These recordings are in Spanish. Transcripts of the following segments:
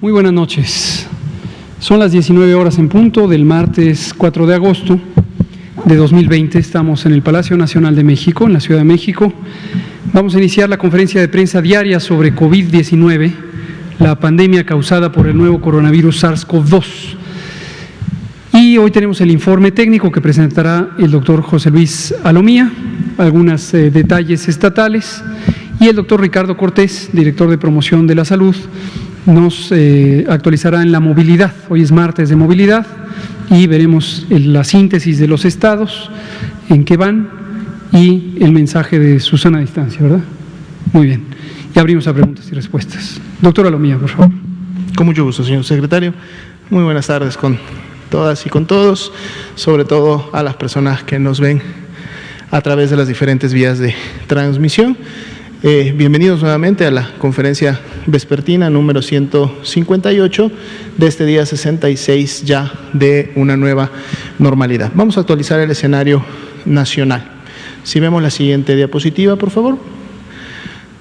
Muy buenas noches. Son las 19 horas en punto del martes 4 de agosto de 2020. Estamos en el Palacio Nacional de México, en la Ciudad de México. Vamos a iniciar la conferencia de prensa diaria sobre COVID-19, la pandemia causada por el nuevo coronavirus SARS-CoV-2. Y hoy tenemos el informe técnico que presentará el doctor José Luis Alomía, algunos detalles estatales, y el doctor Ricardo Cortés, director de promoción de la salud, nos actualizará en la movilidad. Hoy es martes de movilidad y veremos la síntesis de los estados, en qué van y el mensaje de Susana a distancia, ¿verdad? Muy bien. Y abrimos a preguntas y respuestas. Doctor Alomía, por favor. Con mucho gusto, señor secretario. Muy buenas tardes con todas y con todos, sobre todo a las personas que nos ven a través de las diferentes vías de transmisión. Bienvenidos nuevamente a la conferencia vespertina número 158 de este día 66 ya de una nueva normalidad. Vamos a actualizar el escenario nacional. Si vemos la siguiente diapositiva, por favor.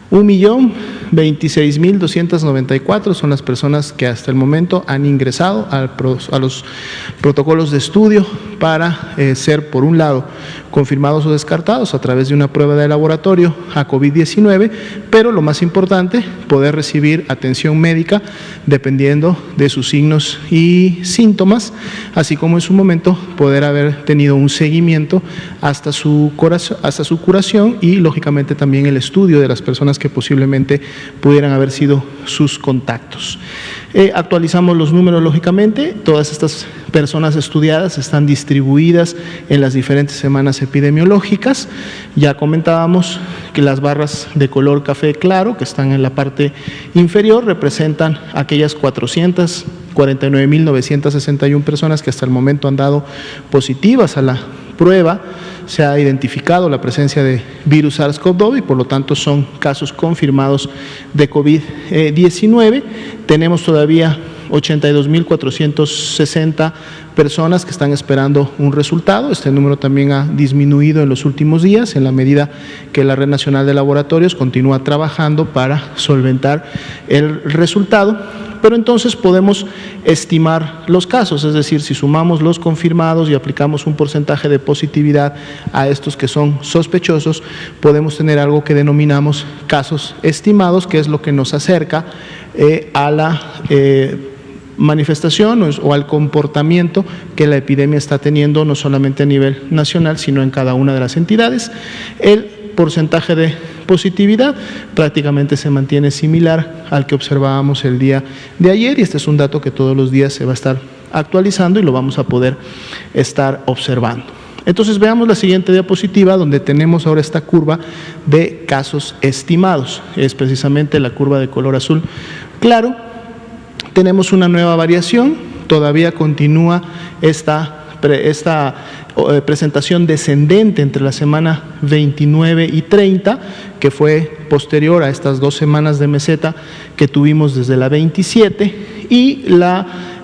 1.026.294 son las personas que hasta el momento han ingresado a los protocolos de estudio para ser, por un lado, confirmados o descartados a través de una prueba de laboratorio a COVID-19, pero lo más importante, poder recibir atención médica dependiendo de sus signos y síntomas, así como en su momento poder haber tenido un seguimiento hasta su curación y, lógicamente, también el estudio de las personas que posiblemente pudieran haber sido sus contactos. Actualizamos los números, lógicamente. Todas estas personas estudiadas están distribuidas en las diferentes semanas epidemiológicas. Ya comentábamos que las barras de color café claro, que están en la parte inferior, representan aquellas 449.961 personas que hasta el momento han dado positivas a la prueba. Se ha identificado la presencia de virus SARS-CoV-2 y por lo tanto son casos confirmados de COVID-19. Tenemos todavía 82.460 personas que están esperando un resultado. Este número también ha disminuido en los últimos días en la medida que la Red Nacional de Laboratorios continúa trabajando para solventar el resultado. Pero entonces podemos estimar los casos, es decir, si sumamos los confirmados y aplicamos un porcentaje de positividad a estos que son sospechosos, podemos tener algo que denominamos casos estimados, que es lo que nos acerca a la manifestación o al comportamiento que la epidemia está teniendo, no solamente a nivel nacional, sino en cada una de las entidades. El porcentaje de positividad prácticamente se mantiene similar al que observábamos el día de ayer, y este es un dato que todos los días se va a estar actualizando y lo vamos a poder estar observando. Entonces veamos la siguiente diapositiva, donde tenemos ahora esta curva de casos estimados, es precisamente la curva de color azul claro. Tenemos una nueva variación, todavía continúa esta presentación descendente entre la semana 29 y 30, que fue posterior a estas 2 semanas de meseta que tuvimos desde la 27, y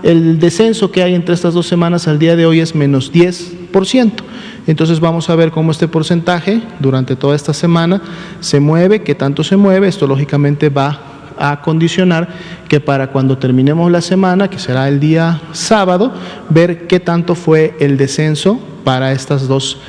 el descenso que hay entre estas 2 semanas al día de hoy es menos 10%. Entonces vamos a ver cómo este porcentaje durante toda esta semana se mueve, qué tanto se mueve. Esto lógicamente va a condicionar que para cuando terminemos la semana, que será el día sábado, ver qué tanto fue el descenso para estas 2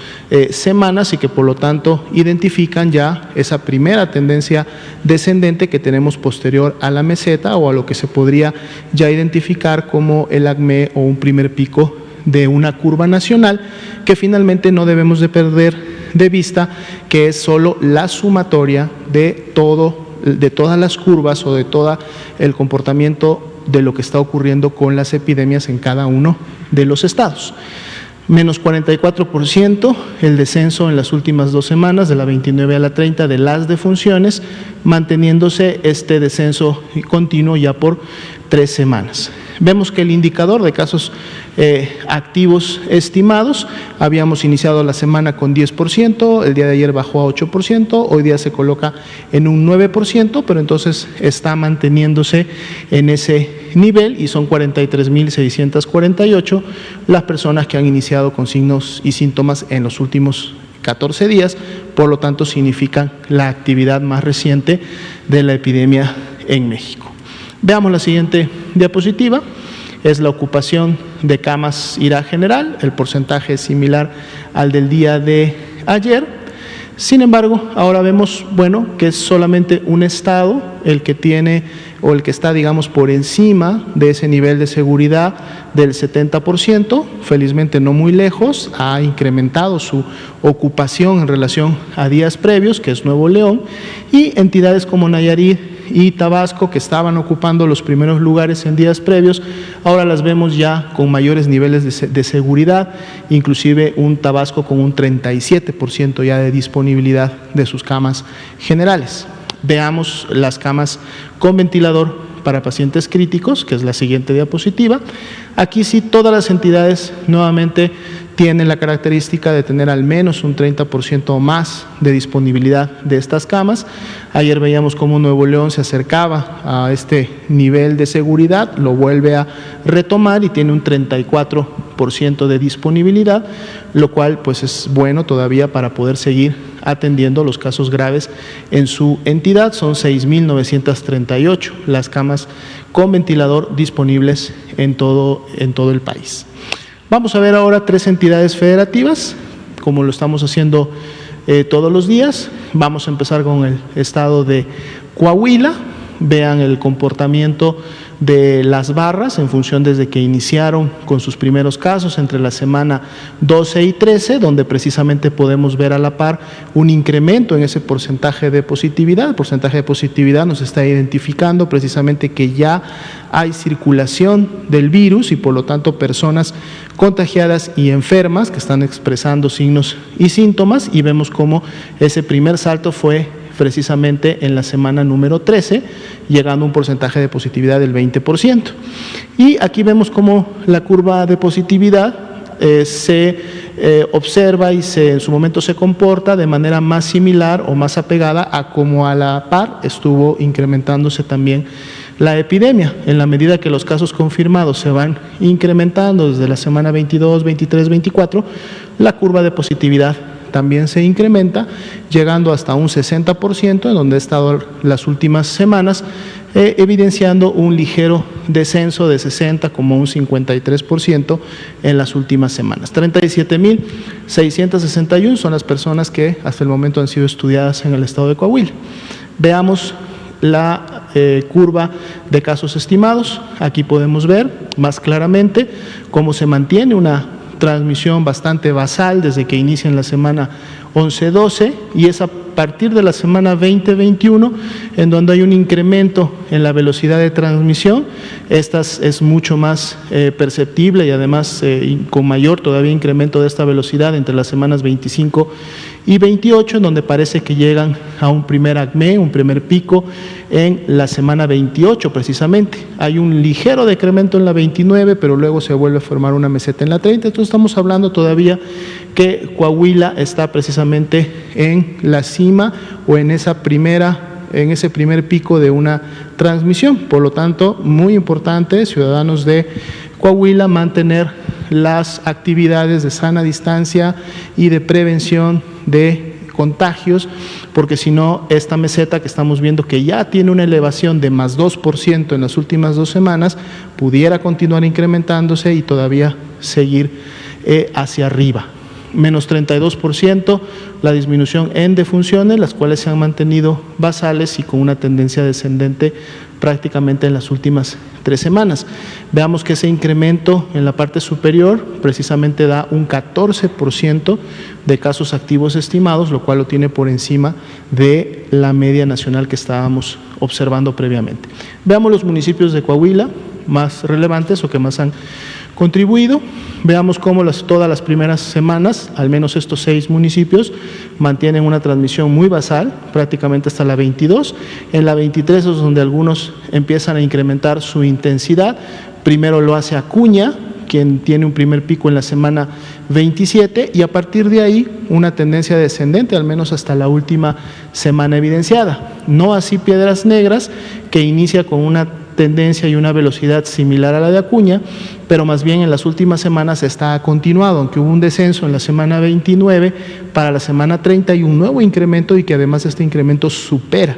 semanas y que por lo tanto identifican ya esa primera tendencia descendente que tenemos posterior a la meseta, o a lo que se podría ya identificar como el acme o un primer pico de una curva nacional, que finalmente no debemos de perder de vista que es solo la sumatoria de todas las curvas o de todo el comportamiento de lo que está ocurriendo con las epidemias en cada uno de los estados. Menos 44% el descenso en las últimas 2 semanas, de la 29 a la 30, de las defunciones, manteniéndose este descenso continuo ya por 3 semanas. Vemos que el indicador de casos activos estimados, habíamos iniciado la semana con 10%, el día de ayer bajó a 8%, hoy día se coloca en un 9%, pero entonces está manteniéndose en ese nivel y son 43.648 las personas que han iniciado con signos y síntomas en los últimos 14 días, por lo tanto significan la actividad más reciente de la epidemia en México. Veamos la siguiente diapositiva. Es la ocupación de camas IRA general, el porcentaje es similar al del día de ayer. Sin embargo, ahora vemos, bueno, que es solamente un estado el que tiene o el que está, digamos, por encima de ese nivel de seguridad del 70%, felizmente no muy lejos, ha incrementado su ocupación en relación a días previos, que es Nuevo León, y entidades como Nayarit y Tabasco, que estaban ocupando los primeros lugares en días previos, ahora las vemos ya con mayores niveles de seguridad, inclusive un Tabasco con un 37% ya de disponibilidad de sus camas generales. Veamos las camas con ventilador para pacientes críticos, que es la siguiente diapositiva. Aquí sí todas las entidades nuevamente tienen la característica de tener al menos un 30% o más de disponibilidad de estas camas. Ayer veíamos cómo Nuevo León se acercaba a este nivel de seguridad, lo vuelve a retomar y tiene un 34% de disponibilidad, lo cual pues es bueno todavía para poder seguir atendiendo los casos graves en su entidad. Son 6.938 las camas con ventilador disponibles en todo el país. Vamos a ver ahora 3 entidades federativas, como lo estamos haciendo todos los días. Vamos a empezar con el estado de Coahuila. Vean el comportamiento de las barras en función desde que iniciaron con sus primeros casos entre la semana 12 y 13, donde precisamente podemos ver a la par un incremento en ese porcentaje de positividad. El porcentaje de positividad nos está identificando precisamente que ya hay circulación del virus y por lo tanto personas contagiadas y enfermas que están expresando signos y síntomas, y vemos cómo ese primer salto fue precisamente en la semana número 13, llegando a un porcentaje de positividad del 20%. Y aquí vemos cómo la curva de positividad se observa y en su momento se comporta de manera más similar o más apegada a como a la par estuvo incrementándose también la epidemia. En la medida que los casos confirmados se van incrementando desde la semana 22, 23, 24, la curva de positividad también se incrementa, llegando hasta un 60%, en donde ha estado las últimas semanas, evidenciando un ligero descenso de 60 como un 53% en las últimas semanas. 37.661 son las personas que hasta el momento han sido estudiadas en el estado de Coahuila. Veamos la curva de casos estimados. Aquí podemos ver más claramente cómo se mantiene una transmisión bastante basal desde que inicia en la semana 11-12 y es a partir de la semana 20-21 en donde hay un incremento en la velocidad de transmisión. Esta es mucho más perceptible y además con mayor todavía incremento de esta velocidad entre las semanas 25 y 28, en donde parece que llegan a un primer acme, un primer pico en la semana 28 precisamente. Hay un ligero decremento en la 29, pero luego se vuelve a formar una meseta en la 30. Entonces estamos hablando todavía que Coahuila está precisamente en la cima o en ese primer pico de una transmisión. Por lo tanto, muy importante, ciudadanos de Coahuila, mantener las actividades de sana distancia y de prevención de contagios, porque si no, esta meseta que estamos viendo que ya tiene una elevación de más 2% en las últimas 2 semanas, pudiera continuar incrementándose y todavía seguir hacia arriba. Menos 32% la disminución en defunciones, las cuales se han mantenido basales y con una tendencia descendente prácticamente en las últimas 3 semanas. Veamos que ese incremento en la parte superior precisamente da un 14% de casos activos estimados, lo cual lo tiene por encima de la media nacional que estábamos observando previamente. Veamos los municipios de Coahuila más relevantes o que más han contribuido. Veamos cómo todas las primeras semanas, al menos estos 6 municipios, mantienen una transmisión muy basal, prácticamente hasta la 22. En la 23 es donde algunos empiezan a incrementar su intensidad. Primero lo hace Acuña, quien tiene un primer pico en la semana 27, y a partir de ahí una tendencia descendente, al menos hasta la última semana evidenciada. No así Piedras Negras, que inicia con una tendencia y una velocidad similar a la de Acuña, pero más bien en las últimas semanas está continuado, aunque hubo un descenso en la semana 29, para la semana 30 hay un nuevo incremento, y que además este incremento supera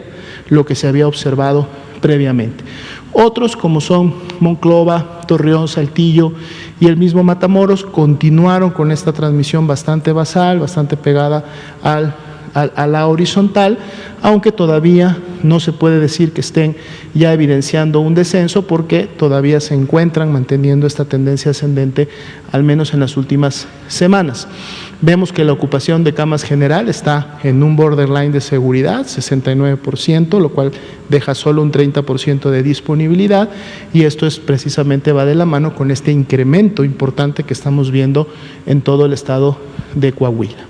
lo que se había observado previamente. Otros, como son Monclova, Torreón, Saltillo y el mismo Matamoros, continuaron con esta transmisión bastante basal, bastante pegada a la horizontal, aunque todavía no se puede decir que estén ya evidenciando un descenso, porque todavía se encuentran manteniendo esta tendencia ascendente, al menos en las últimas semanas. Vemos que la ocupación de camas general está en un borderline de seguridad, 69%, lo cual deja solo un 30% de disponibilidad, y esto es precisamente va de la mano con este incremento importante que estamos viendo en todo el estado de Coahuila.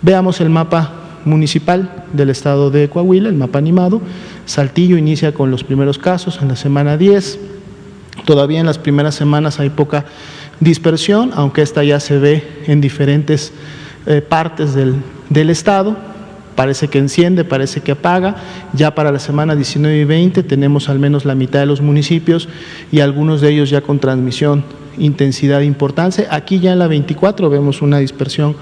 Veamos el mapa municipal del estado de Coahuila, el mapa animado. Saltillo inicia con los primeros casos en la semana 10. Todavía en las primeras semanas hay poca dispersión, aunque esta ya se ve en diferentes partes del estado. Parece que enciende, parece que apaga. Ya para la semana 19 y 20 tenemos al menos la mitad de los municipios, y algunos de ellos ya con transmisión, intensidad importante. Aquí ya en la 24 vemos una dispersión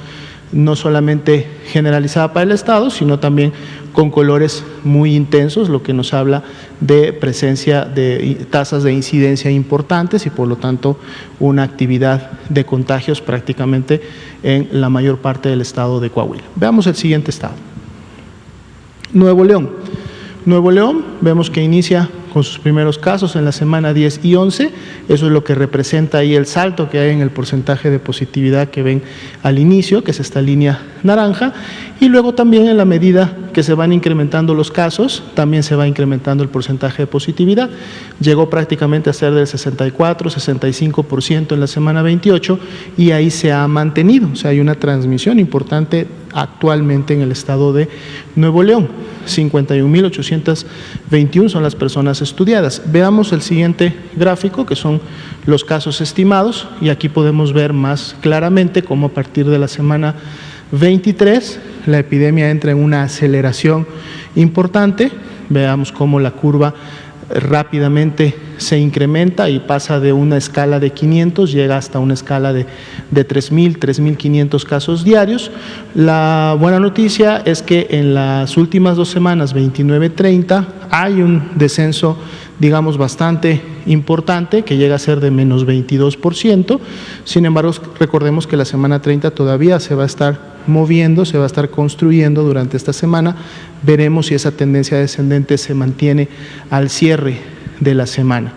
no solamente generalizada para el estado, sino también con colores muy intensos, lo que nos habla de presencia de tasas de incidencia importantes, y por lo tanto una actividad de contagios prácticamente en la mayor parte del estado de Coahuila. Veamos el siguiente estado. Nuevo León. Nuevo León, vemos que inicia con sus primeros casos en la semana 10 y 11, eso es lo que representa ahí el salto que hay en el porcentaje de positividad que ven al inicio, que es esta línea naranja, y luego también en la medida que se van incrementando los casos, también se va incrementando el porcentaje de positividad. Llegó prácticamente a ser del 64, 65% en la semana 28, y ahí se ha mantenido, o sea, hay una transmisión importante actualmente en el estado de Nuevo León. 51.821 son las personas estudiadas. Veamos el siguiente gráfico, que son los casos estimados, y aquí podemos ver más claramente cómo a partir de la semana 23 la epidemia entra en una aceleración importante. Veamos cómo la curva rápidamente se incrementa y pasa de una escala de 500, llega hasta una escala de 3.000, 3.500 casos diarios. La buena noticia es que en las últimas 2 semanas, 29-30, hay un descenso, digamos, bastante importante, que llega a ser de menos 22%. Sin embargo, recordemos que la semana 30 todavía se va a estar moviendo, se va a estar construyendo durante esta semana. Veremos si esa tendencia descendente se mantiene al cierre de la semana.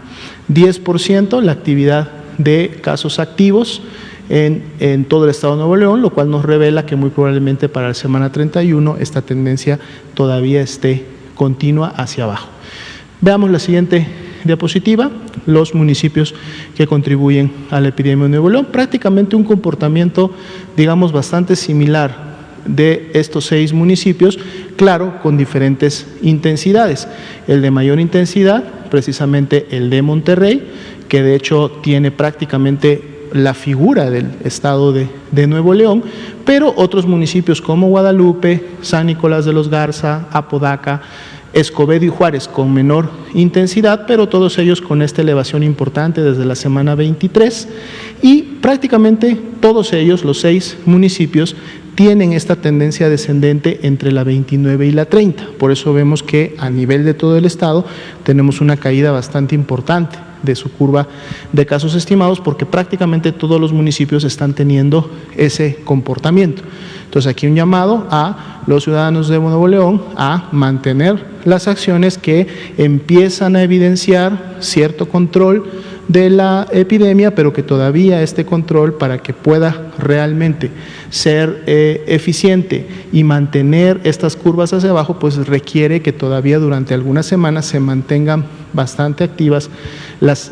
10% la actividad de casos activos en todo el estado de Nuevo León, lo cual nos revela que muy probablemente para la semana 31 esta tendencia todavía esté continua hacia abajo. Veamos la siguiente diapositiva, los municipios que contribuyen a la epidemia de Nuevo León. Prácticamente un comportamiento, digamos, bastante similar de estos 6 municipios, claro, con diferentes intensidades. El de mayor intensidad, precisamente el de Monterrey, que de hecho tiene prácticamente la figura del estado de Nuevo León, pero otros municipios como Guadalupe, San Nicolás de los Garza, Apodaca, Escobedo y Juárez con menor intensidad, pero todos ellos con esta elevación importante desde la semana 23, y prácticamente todos ellos, los 6 municipios, tienen esta tendencia descendente entre la 29 y la 30. Por eso vemos que a nivel de todo el estado tenemos una caída bastante importante de su curva de casos estimados, porque prácticamente todos los municipios están teniendo ese comportamiento. Entonces aquí un llamado a los ciudadanos de Nuevo León a mantener las acciones que empiezan a evidenciar cierto control de la epidemia, pero que todavía este control, para que pueda realmente ser eficiente y mantener estas curvas hacia abajo, pues requiere que todavía durante algunas semanas se mantengan bastante activas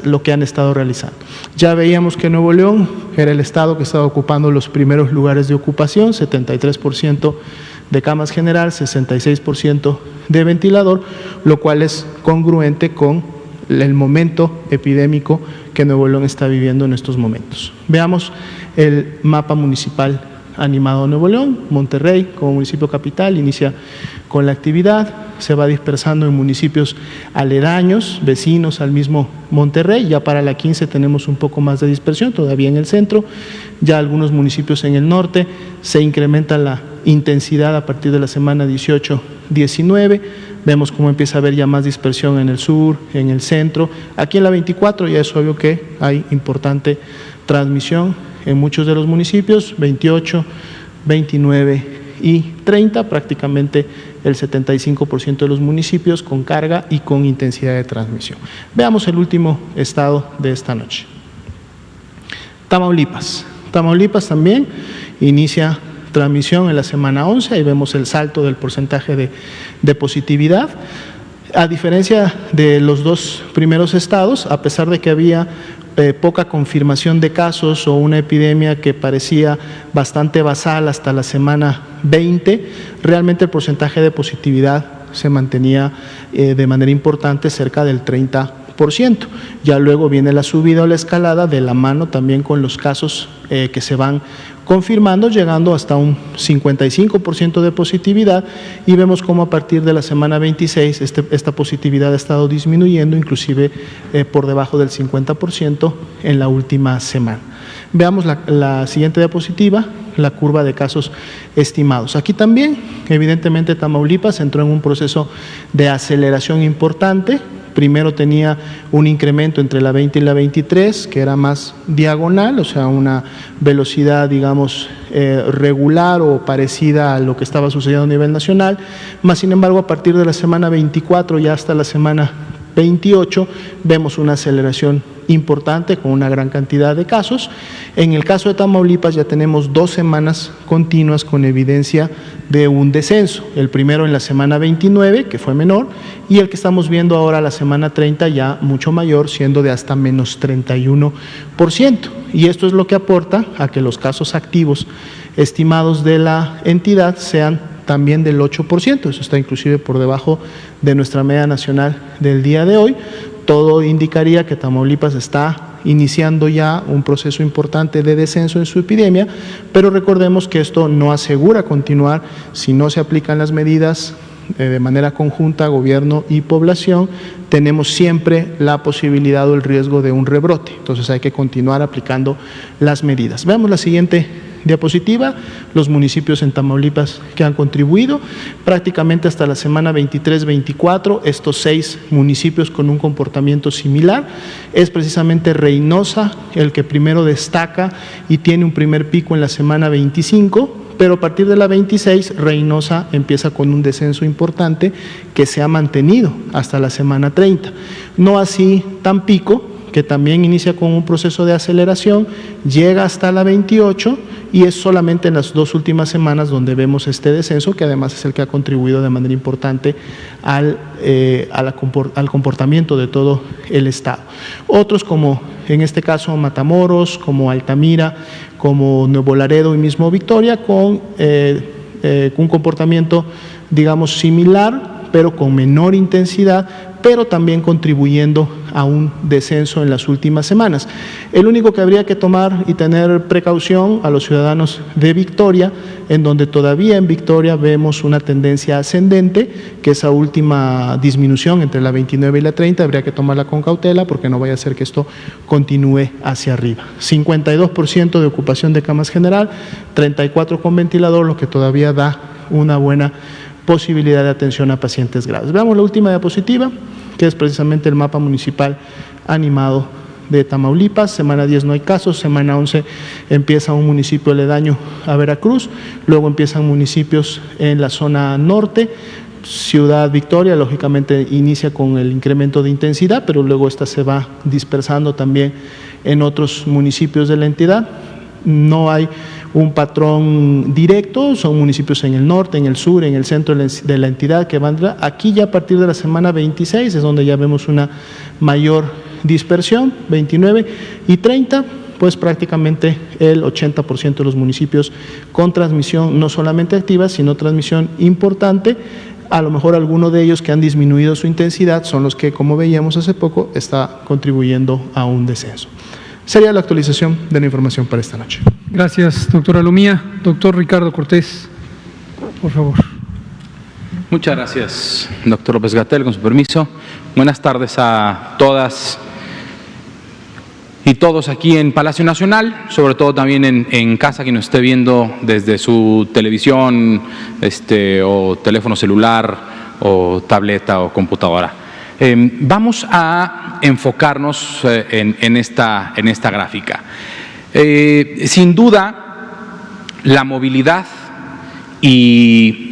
lo que han estado realizando. Ya veíamos que Nuevo León era el estado que estaba ocupando los primeros lugares de ocupación, 73% de camas general, 66% de ventilador, lo cual es congruente con el momento epidémico que Nuevo León está viviendo en estos momentos. Veamos el mapa municipal animado de Nuevo León. Monterrey, como municipio capital, inicia con la actividad. se va dispersando en municipios aledaños, vecinos al mismo Monterrey. Ya para la 15 tenemos un poco más de dispersión, todavía en el centro, ya algunos municipios en el norte, se incrementa la intensidad a partir de la semana 18-19, vemos cómo empieza a haber ya más dispersión en el sur, en el centro. Aquí en la 24 ya es obvio que hay importante transmisión en muchos de los municipios, 28, 29 y 30, prácticamente el 75% de los municipios con carga y con intensidad de transmisión. Veamos el último estado de esta noche. Tamaulipas. Tamaulipas también inicia transmisión en la semana 11, ahí vemos el salto del porcentaje de positividad. A diferencia de los dos primeros estados, a pesar de que había poca confirmación de casos o una epidemia que parecía bastante basal hasta la semana 20, realmente el porcentaje de positividad se mantenía de manera importante cerca del 30%. Ya luego viene la subida o la escalada de la mano también con los casos que se van confirmando, llegando hasta un 55% de positividad, y vemos cómo a partir de la semana 26 esta positividad ha estado disminuyendo, inclusive por debajo del 50% en la última semana. Veamos la siguiente diapositiva, la curva de casos estimados. Aquí también, evidentemente, Tamaulipas entró en un proceso de aceleración importante. Primero tenía un incremento entre la 20 y la 23, que era más diagonal, o sea, una velocidad, digamos, regular o parecida a lo que estaba sucediendo a nivel nacional, más sin embargo, a partir de la semana 24 y hasta la semana 28, vemos una aceleración importante con una gran cantidad de casos. En el caso de Tamaulipas ya tenemos 2 semanas continuas con evidencia de un descenso, el primero en la semana 29, que fue menor, y el que estamos viendo ahora la semana 30 ya mucho mayor, siendo de hasta menos 31%. Y esto es lo que aporta a que los casos activos estimados de la entidad sean también del 8%, eso está inclusive por debajo de nuestra media nacional del día de hoy. Todo indicaría que Tamaulipas está iniciando ya un proceso importante de descenso en su epidemia, pero recordemos que esto no asegura continuar si no se aplican las medidas de manera conjunta, gobierno y población. Tenemos siempre la posibilidad o el riesgo de un rebrote, entonces hay que continuar aplicando las medidas. Veamos la siguiente diapositiva, los municipios en Tamaulipas que han contribuido prácticamente hasta la semana 23-24, estos 6 municipios con un comportamiento similar. Es precisamente Reynosa el que primero destaca y tiene un primer pico en la semana 25, pero a partir de la 26 Reynosa empieza con un descenso importante que se ha mantenido hasta la semana 30. No así Tampico, que también inicia con un proceso de aceleración, llega hasta la 28 y es solamente en las 2 últimas semanas donde vemos este descenso, que además es el que ha contribuido de manera importante al comportamiento de todo el estado. Otros, como en este caso Matamoros, como Altamira, como Nuevo Laredo y mismo Victoria, con un comportamiento, digamos, similar, pero con menor intensidad, pero también contribuyendo a un descenso en las últimas semanas. El único que habría que tomar y tener precaución a los ciudadanos de Victoria, en donde todavía en Victoria vemos una tendencia ascendente, que esa última disminución entre la 29 y la 30 habría que tomarla con cautela, porque no vaya a ser que esto continúe hacia arriba. 52% de ocupación de camas general, 34% con ventilador, lo que todavía da una buena posibilidad de atención a pacientes graves. Veamos la última diapositiva, que es precisamente el mapa municipal animado de Tamaulipas. Semana 10 no hay casos, semana 11 empieza un municipio aledaño a Veracruz, luego empiezan municipios en la zona norte. Ciudad Victoria, lógicamente, inicia con el incremento de intensidad, pero luego esta se va dispersando también en otros municipios de la entidad. No hay un patrón directo, son municipios en el norte, en el sur, en el centro de la entidad que van aquí. Ya a partir de la semana 26 es donde ya vemos una mayor dispersión, 29 y 30, pues prácticamente el 80% de los municipios con transmisión no solamente activa, sino transmisión importante. A lo mejor algunos de ellos que han disminuido su intensidad son los que, como veíamos hace poco, está contribuyendo a un descenso. Sería la actualización de la información para esta noche. Gracias, doctora Lumía. Doctor Ricardo Cortés, por favor. Muchas gracias, doctor López-Gatell, con su permiso. Buenas tardes a todas y todos aquí en Palacio Nacional, sobre todo también en casa, quien nos esté viendo desde su televisión o teléfono celular o tableta o computadora. Vamos a enfocarnos en esta gráfica. Sin duda, la movilidad y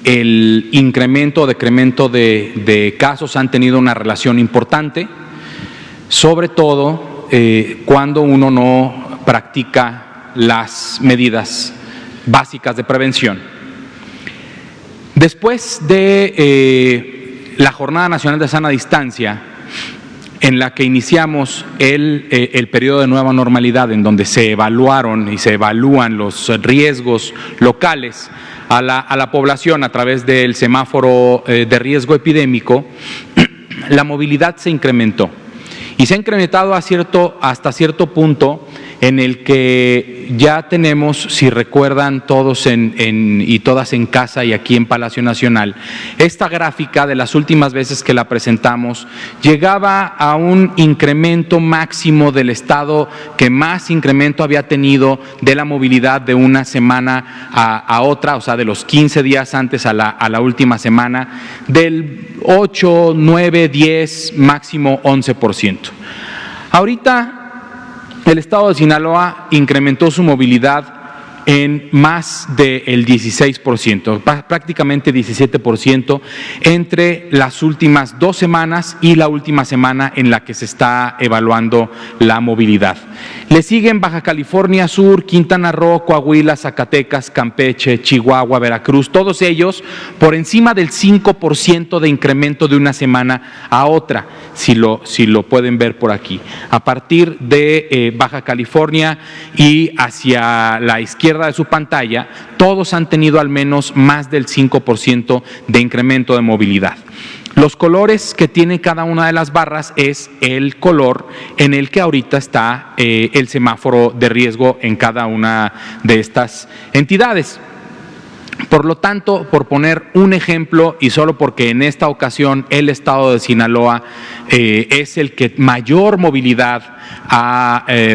el incremento o decremento de casos han tenido una relación importante, sobre todo cuando uno no practica las medidas básicas de prevención. Después de la Jornada Nacional de Sana Distancia, en la que iniciamos el periodo de nueva normalidad, en donde se evaluaron y se evalúan los riesgos locales a la población a través del semáforo de riesgo epidémico, la movilidad se incrementó. Y se ha incrementado hasta cierto punto en el que ya tenemos, si recuerdan todos y todas en casa y aquí en Palacio Nacional, esta gráfica de las últimas veces que la presentamos llegaba a un incremento máximo del estado que más incremento había tenido de la movilidad de una semana a otra, o sea, de los 15 días antes a la última semana, del 8, 9, 10, máximo 11%. Ahorita el estado de Sinaloa incrementó su movilidad en más del 16%, prácticamente 17% entre las últimas 2 semanas y la última semana en la que se está evaluando la movilidad. Le siguen Baja California Sur, Quintana Roo, Coahuila, Zacatecas, Campeche, Chihuahua, Veracruz, todos ellos por encima del 5% de incremento de una semana a otra, si lo pueden ver por aquí. A partir de Baja California y hacia la izquierda de su pantalla, todos han tenido al menos más del 5% de incremento de movilidad. Los colores que tiene cada una de las barras es el color en el que ahorita está el semáforo de riesgo en cada una de estas entidades. Por lo tanto, por poner un ejemplo, y solo porque en esta ocasión el estado de Sinaloa es el que mayor movilidad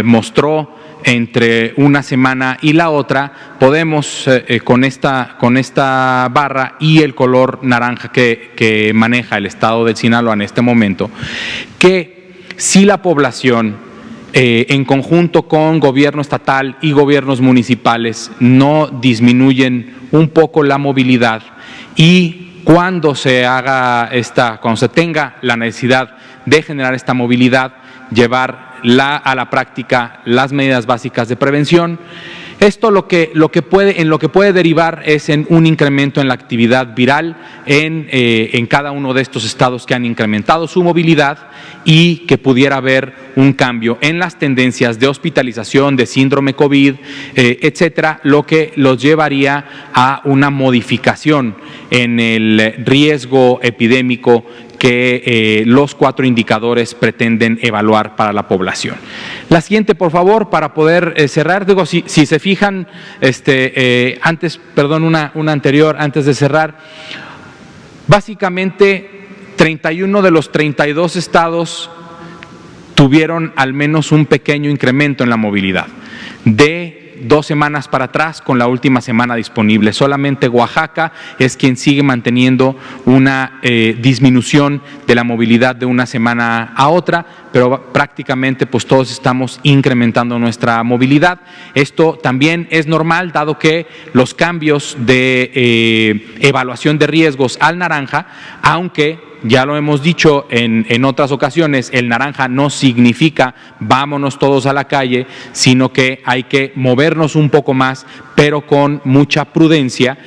mostró entre una semana y la otra, podemos con esta barra y el color naranja que maneja el estado de Sinaloa en este momento, que si la población en conjunto con gobierno estatal y gobiernos municipales no disminuyen un poco la movilidad, y cuando se tenga la necesidad de generar esta movilidad, llevar a la práctica las medidas básicas de prevención. Esto lo que puede derivar es en un incremento en la actividad viral en cada uno de estos estados que han incrementado su movilidad, y que pudiera haber un cambio en las tendencias de hospitalización, de síndrome COVID, etcétera, lo que los llevaría a una modificación en el riesgo epidémico que los 4 indicadores pretenden evaluar para la población. La siguiente, por favor, para poder cerrar. Digo, si se fijan, una anterior, antes de cerrar, básicamente 31 de los 32 estados tuvieron al menos un pequeño incremento en la movilidad. De 2 semanas para atrás, con la última semana disponible, solamente Oaxaca es quien sigue manteniendo una disminución de la movilidad de una semana a otra, pero prácticamente pues todos estamos incrementando nuestra movilidad. Esto también es normal, dado que los cambios de evaluación de riesgos al naranja, aunque ya lo hemos dicho en otras ocasiones, el naranja no significa vámonos todos a la calle, sino que hay que movernos un poco más, pero con mucha prudencia,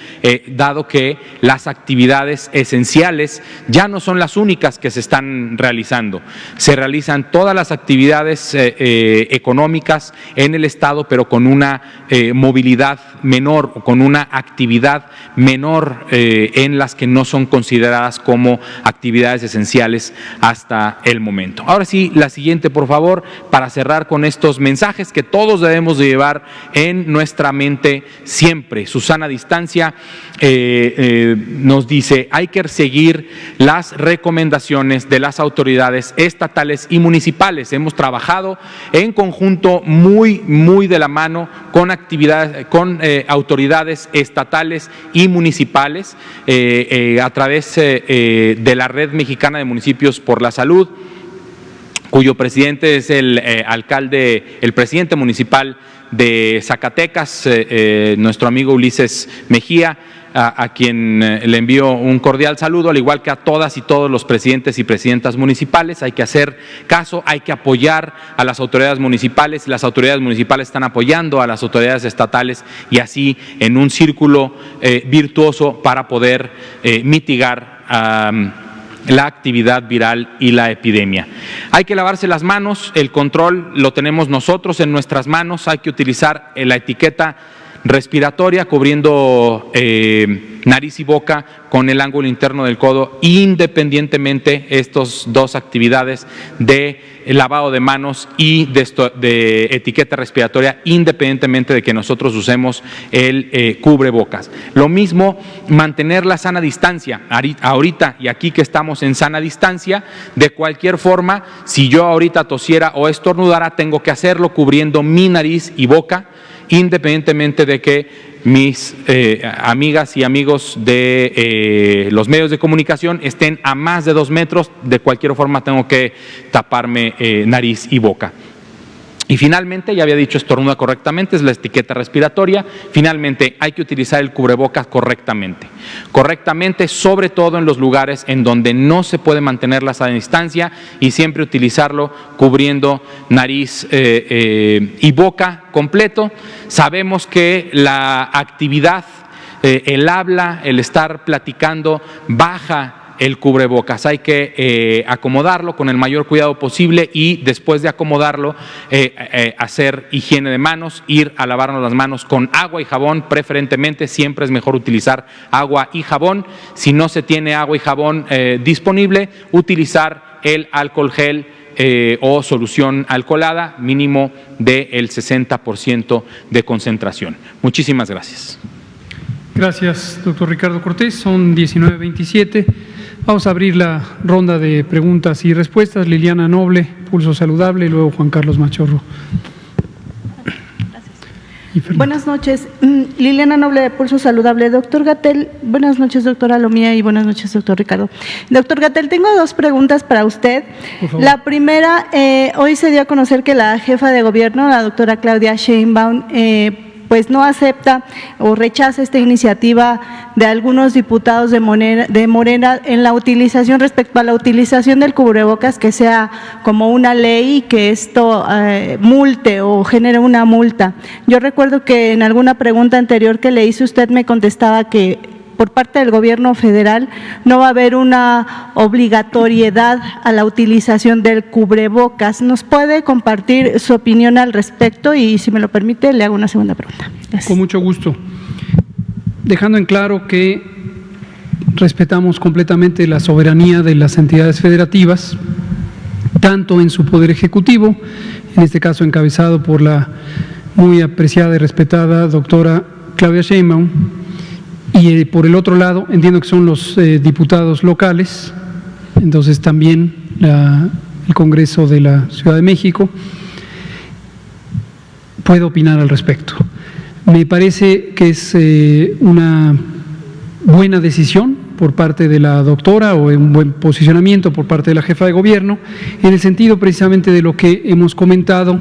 dado que las actividades esenciales ya no son las únicas que se están realizando. Se realizan realizan todas las actividades económicas en el Estado, pero con una movilidad menor o con una actividad menor en las que no son consideradas como actividades esenciales hasta el momento. Ahora sí, la siguiente, por favor, para cerrar con estos mensajes que todos debemos de llevar en nuestra mente siempre. Susana Distancia nos dice: hay que seguir las recomendaciones de las autoridades estatales y municipales. Hemos trabajado en conjunto muy de la mano con autoridades estatales y municipales a través de la Red Mexicana de Municipios por la Salud, cuyo presidente es el presidente municipal de Zacatecas, nuestro amigo Ulises Mejía, a quien le envío un cordial saludo, al igual que a todas y todos los presidentes y presidentas municipales. Hay que hacer caso, hay que apoyar a las autoridades municipales, las autoridades municipales están apoyando a las autoridades estatales, y así en un círculo virtuoso para poder mitigar la actividad viral y la epidemia. Hay que lavarse las manos, el control lo tenemos nosotros en nuestras manos, hay que utilizar la etiqueta respiratoria cubriendo nariz y boca con el ángulo interno del codo, independientemente estas dos actividades de lavado de manos y de etiqueta respiratoria, independientemente de que nosotros usemos el cubrebocas. Lo mismo, mantener la sana distancia. Ahorita y aquí que estamos en sana distancia, de cualquier forma, si yo ahorita tosiera o estornudara, tengo que hacerlo cubriendo mi nariz y boca, independientemente de que mis amigas y amigos de los medios de comunicación estén a más de 2 metros, de cualquier forma tengo que taparme nariz y boca. Y finalmente, ya había dicho estornuda correctamente, es la etiqueta respiratoria. Finalmente, hay que utilizar el cubrebocas correctamente, sobre todo en los lugares en donde no se puede mantener la sana distancia, y siempre utilizarlo cubriendo nariz y boca completo. Sabemos que la actividad, el habla, el estar platicando, baja el cubrebocas. Hay que acomodarlo con el mayor cuidado posible, y después de acomodarlo hacer higiene de manos, ir a lavarnos las manos con agua y jabón, preferentemente. Siempre es mejor utilizar agua y jabón. Si no se tiene agua y jabón disponible, utilizar el alcohol gel o solución alcoholada mínimo del 60% de concentración. Muchísimas gracias. Gracias, doctor Ricardo Cortés. Son 19:27. Vamos a abrir la ronda de preguntas y respuestas. Liliana Noble, Pulso Saludable, y luego Juan Carlos Machorro. Gracias. Buenas noches, Liliana Noble de Pulso Saludable. Doctor Gatell, buenas noches, doctora Lomía, y buenas noches, doctor Ricardo. Doctor Gatell, tengo 2 preguntas para usted. La primera, hoy se dio a conocer que la jefa de gobierno, la doctora Claudia Sheinbaum, pues no acepta o rechaza esta iniciativa de algunos diputados de Morena en la utilización, respecto a la utilización del cubrebocas, que sea como una ley y que esto multe o genere una multa. Yo recuerdo que en alguna pregunta anterior que le hice, usted me contestaba que por parte del gobierno federal no va a haber una obligatoriedad a la utilización del cubrebocas. ¿Nos puede compartir su opinión al respecto? Y si me lo permite, le hago una segunda pregunta. Gracias. Con mucho gusto. Dejando en claro que respetamos completamente la soberanía de las entidades federativas, tanto en su poder ejecutivo, en este caso encabezado por la muy apreciada y respetada doctora Claudia Sheinbaum, y por el otro lado, entiendo que son los diputados locales, entonces también el Congreso de la Ciudad de México puede opinar al respecto. Me parece que es una buena decisión por parte de la doctora, o un buen posicionamiento por parte de la jefa de gobierno, en el sentido precisamente de lo que hemos comentado.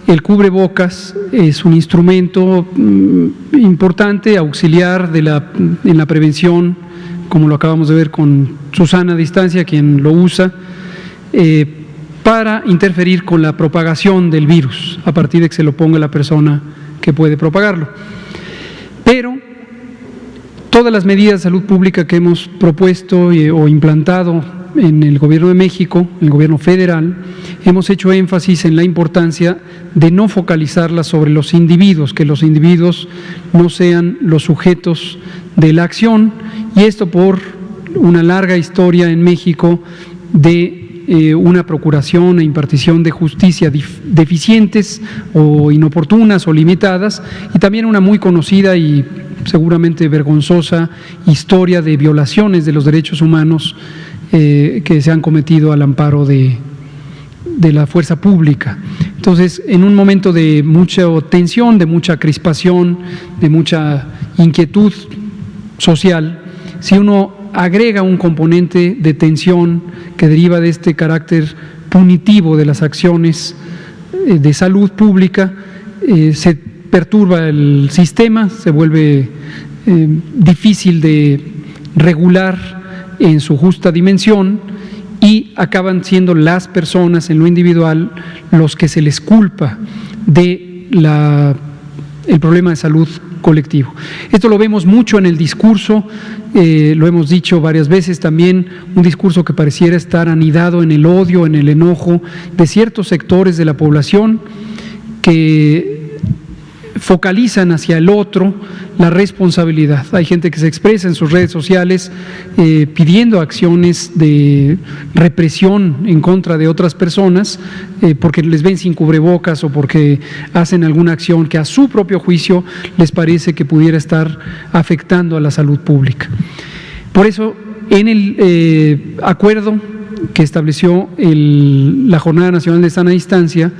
El cubrebocas es un instrumento importante, auxiliar en la prevención, como lo acabamos de ver con Susana Distancia, quien lo usa, para interferir con la propagación del virus, a partir de que se lo ponga la persona que puede propagarlo. Pero todas las medidas de salud pública que hemos propuesto o implantado en el Gobierno de México, el Gobierno federal, hemos hecho énfasis en la importancia de no focalizarla sobre los individuos, que los individuos no sean los sujetos de la acción, y esto por una larga historia en México de una procuración e impartición de justicia deficientes o inoportunas o limitadas, y también una muy conocida y seguramente vergonzosa historia de violaciones de los derechos humanos que se han cometido al amparo de la fuerza pública. Entonces, en un momento de mucha tensión, de mucha crispación, de mucha inquietud social, si uno agrega un componente de tensión que deriva de este carácter punitivo de las acciones de salud pública, se perturba el sistema, se vuelve difícil de regular en su justa dimensión y acaban siendo las personas en lo individual los que se les culpa de el problema de salud colectivo. Esto lo vemos mucho en el discurso, lo hemos dicho varias veces también, un discurso que pareciera estar anidado en el odio, en el enojo de ciertos sectores de la población que focalizan hacia el otro la responsabilidad. Hay gente que se expresa en sus redes sociales pidiendo acciones de represión en contra de otras personas porque les ven sin cubrebocas o porque hacen alguna acción que a su propio juicio les parece que pudiera estar afectando a la salud pública. Por eso, en el acuerdo que estableció la Jornada Nacional de Sana Distancia,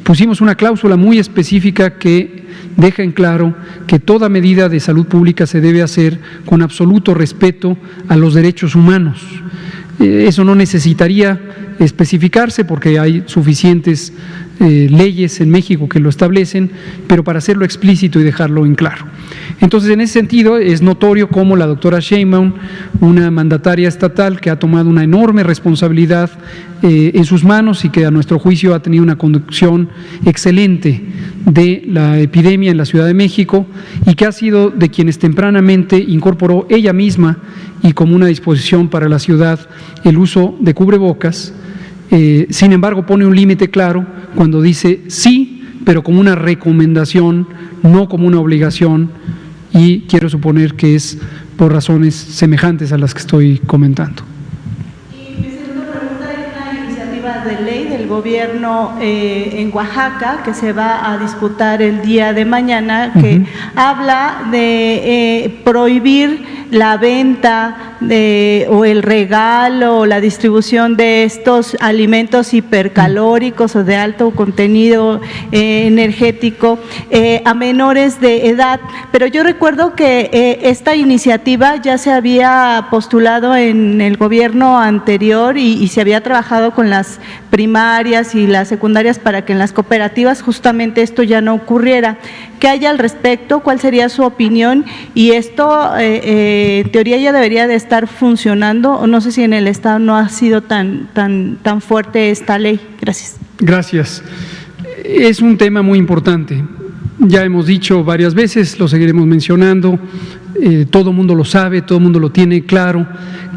pusimos una cláusula muy específica que deja en claro que toda medida de salud pública se debe hacer con absoluto respeto a los derechos humanos. Eso no necesitaría especificarse porque hay suficientes leyes en México que lo establecen, pero para hacerlo explícito y dejarlo en claro. Entonces, en ese sentido, es notorio cómo la doctora Sheinbaum, una mandataria estatal que ha tomado una enorme responsabilidad en sus manos y que a nuestro juicio ha tenido una conducción excelente de la epidemia en la Ciudad de México y que ha sido de quienes tempranamente incorporó ella misma y como una disposición para la ciudad el uso de cubrebocas. Sin embargo, pone un límite claro cuando dice sí, pero como una recomendación, no como una obligación, y quiero suponer que es por razones semejantes a las que estoy comentando. Y mi segunda pregunta es una iniciativa de ley del gobierno en Oaxaca que se va a disputar el día de mañana, que habla de prohibir la venta o el regalo o la distribución de estos alimentos hipercalóricos o de alto contenido energético a menores de edad. Pero yo recuerdo que esta iniciativa ya se había postulado en el gobierno anterior y se había trabajado con las primarias y las secundarias para que en las cooperativas justamente esto ya no ocurriera. ¿Qué hay al respecto? ¿Cuál sería su opinión? Y esto, en teoría, ya debería de estar funcionando, o no sé si en el Estado no ha sido tan fuerte esta ley. Gracias. Gracias. Es un tema muy importante. Ya hemos dicho varias veces, lo seguiremos mencionando, todo el mundo lo sabe, todo el mundo lo tiene claro,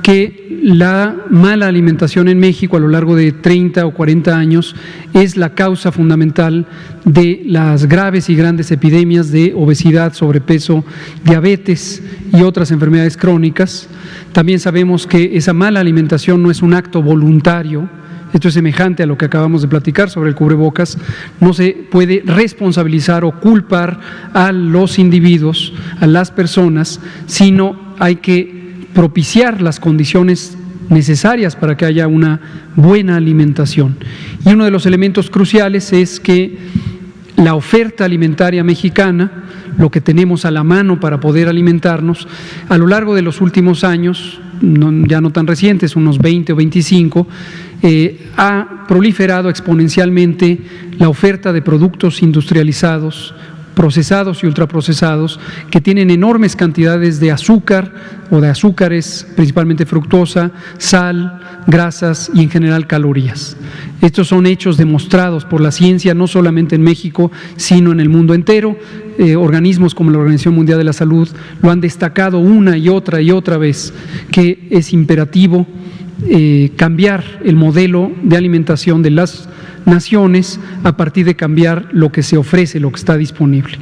que la mala alimentación en México a lo largo de 30 o 40 años es la causa fundamental de las graves y grandes epidemias de obesidad, sobrepeso, diabetes y otras enfermedades crónicas. También sabemos que esa mala alimentación no es un acto voluntario. Esto es semejante a lo que acabamos de platicar sobre el cubrebocas. No se puede responsabilizar o culpar a los individuos, a las personas, sino hay que propiciar las condiciones necesarias para que haya una buena alimentación. Y uno de los elementos cruciales es que la oferta alimentaria mexicana, lo que tenemos a la mano para poder alimentarnos, a lo largo de los últimos años, ya no tan recientes, unos 20 o 25, ha proliferado exponencialmente la oferta de productos industrializados, procesados y ultraprocesados, que tienen enormes cantidades de azúcar o de azúcares, principalmente fructosa, sal, grasas y en general calorías. Estos son hechos demostrados por la ciencia, no solamente en México, sino en el mundo entero. Organismos como la Organización Mundial de la Salud lo han destacado una y otra vez, que es imperativo cambiar el modelo de alimentación de las naciones a partir de cambiar lo que se ofrece, lo que está disponible.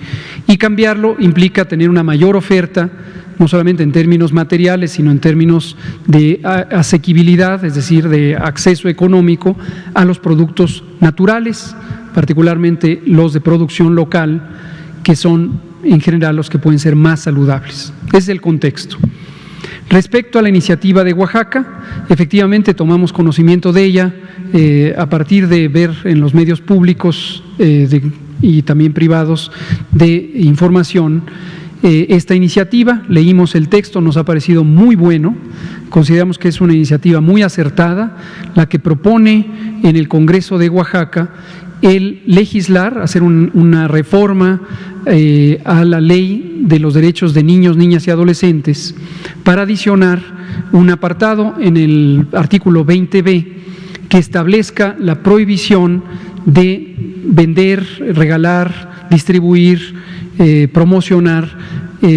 Y cambiarlo implica tener una mayor oferta, no solamente en términos materiales, sino en términos de asequibilidad, es decir, de acceso económico a los productos naturales, particularmente los de producción local, que son en general los que pueden ser más saludables. Ese es el contexto. Respecto a la iniciativa de Oaxaca, efectivamente tomamos conocimiento de ella a partir de ver en los medios públicos y también privados de información esta iniciativa. Leímos el texto, nos ha parecido muy bueno, consideramos que es una iniciativa muy acertada, la que propone en el Congreso de Oaxaca el legislar, hacer una reforma a la ley de los derechos de niños, niñas y adolescentes para adicionar un apartado en el artículo 20b que establezca la prohibición de vender, regalar, distribuir, promocionar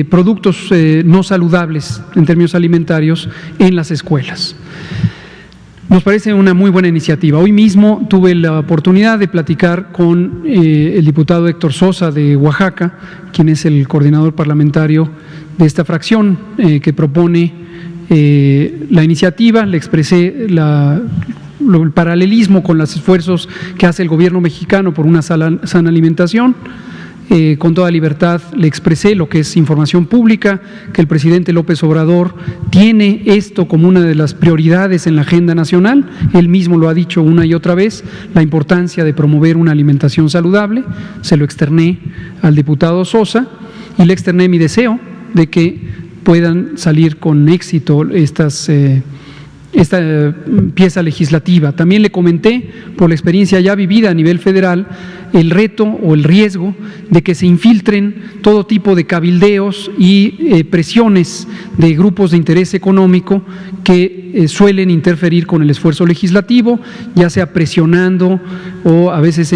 productos no saludables en términos alimentarios en las escuelas. Nos parece una muy buena iniciativa. Hoy mismo tuve la oportunidad de platicar con el diputado Héctor Sosa de Oaxaca, quien es el coordinador parlamentario de esta fracción que propone la iniciativa. Le expresé el paralelismo con los esfuerzos que hace el gobierno mexicano por una sana alimentación. Con toda libertad le expresé lo que es información pública, que el presidente López Obrador tiene esto como una de las prioridades en la agenda nacional. Él mismo lo ha dicho una y otra vez, la importancia de promover una alimentación saludable. Se lo externé al diputado Sosa y le externé mi deseo de que puedan salir con éxito esta pieza legislativa. También le comenté, por la experiencia ya vivida a nivel federal, el reto o el riesgo de que se infiltren todo tipo de cabildeos y presiones de grupos de interés económico que suelen interferir con el esfuerzo legislativo, ya sea presionando o a veces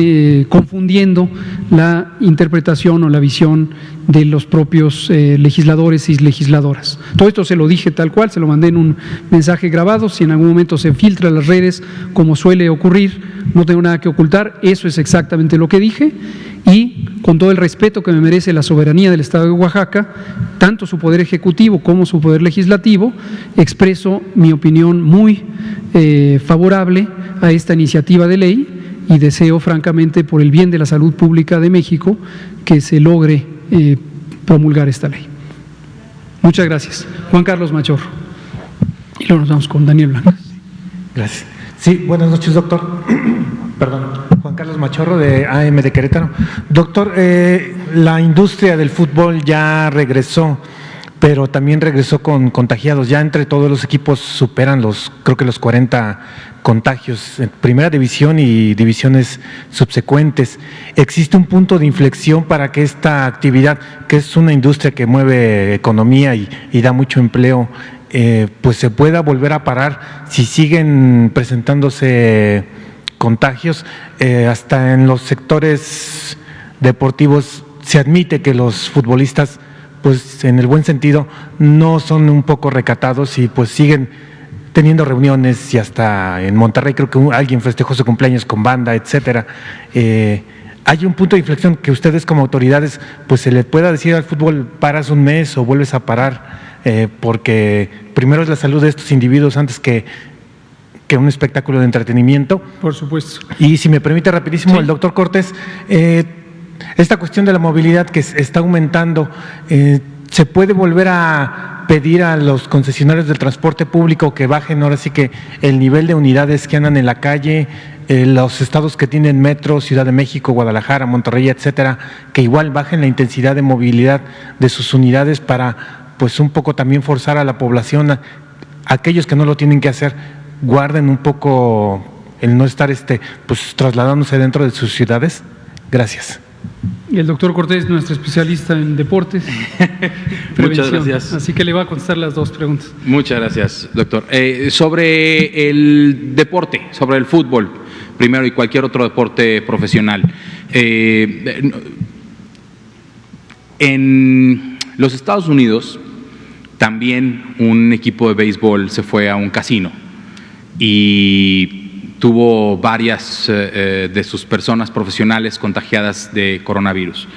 confundiendo la interpretación o la visión de los propios legisladores y legisladoras. Todo esto se lo dije tal cual, se lo mandé en un mensaje grabado. Si en algún momento se filtra en las redes, como suele ocurrir, no tengo nada que ocultar, eso es exactamente lo que dije, y con todo el respeto que me merece la soberanía del Estado de Oaxaca, tanto su poder ejecutivo como su poder legislativo, expreso mi opinión muy favorable a esta iniciativa de ley y deseo francamente, por el bien de la salud pública de México, que se logre promulgar esta ley. Muchas gracias. Juan Carlos Machorro. Y luego nos vamos con Daniel Blancas. Gracias. Sí, buenas noches, doctor. Perdón, Juan Carlos Machorro de AM de Querétaro. Doctor, la industria del fútbol ya regresó, pero también regresó con contagiados. Ya entre todos los equipos superan creo que los 40 contagios en primera división y divisiones subsecuentes. ¿Existe un punto de inflexión para que esta actividad, que es una industria que mueve economía y da mucho empleo, pues se pueda volver a parar si siguen presentándose contagios? Hasta en los sectores deportivos se admite que los futbolistas, pues en el buen sentido, no son un poco recatados y pues siguen teniendo reuniones, y hasta en Monterrey creo que alguien festejó su cumpleaños con banda, etcétera. ¿Hay un punto de inflexión que ustedes como autoridades pues se le pueda decir al fútbol, paras un mes o vuelves a parar? Porque primero es la salud de estos individuos antes que un espectáculo de entretenimiento. Por supuesto. Y si me permite rapidísimo, sí. El doctor Cortés, esta cuestión de la movilidad que está aumentando, ¿se puede volver a pedir a los concesionarios del transporte público que bajen ahora sí que el nivel de unidades que andan en la calle? Los estados que tienen metro, Ciudad de México, Guadalajara, Monterrey, etcétera, que igual bajen la intensidad de movilidad de sus unidades para pues un poco también forzar a la población, aquellos que no lo tienen que hacer, guarden un poco el no estar pues trasladándose dentro de sus ciudades. Gracias. Y el doctor Cortés, nuestro especialista en deportes. Muchas gracias. Así que le va a contestar las dos preguntas. Muchas gracias, doctor. Sobre el deporte, sobre el fútbol, primero, y cualquier otro deporte profesional. En los Estados Unidos, también un equipo de béisbol se fue a un casino y tuvo varias de sus personas profesionales contagiadas de coronavirus.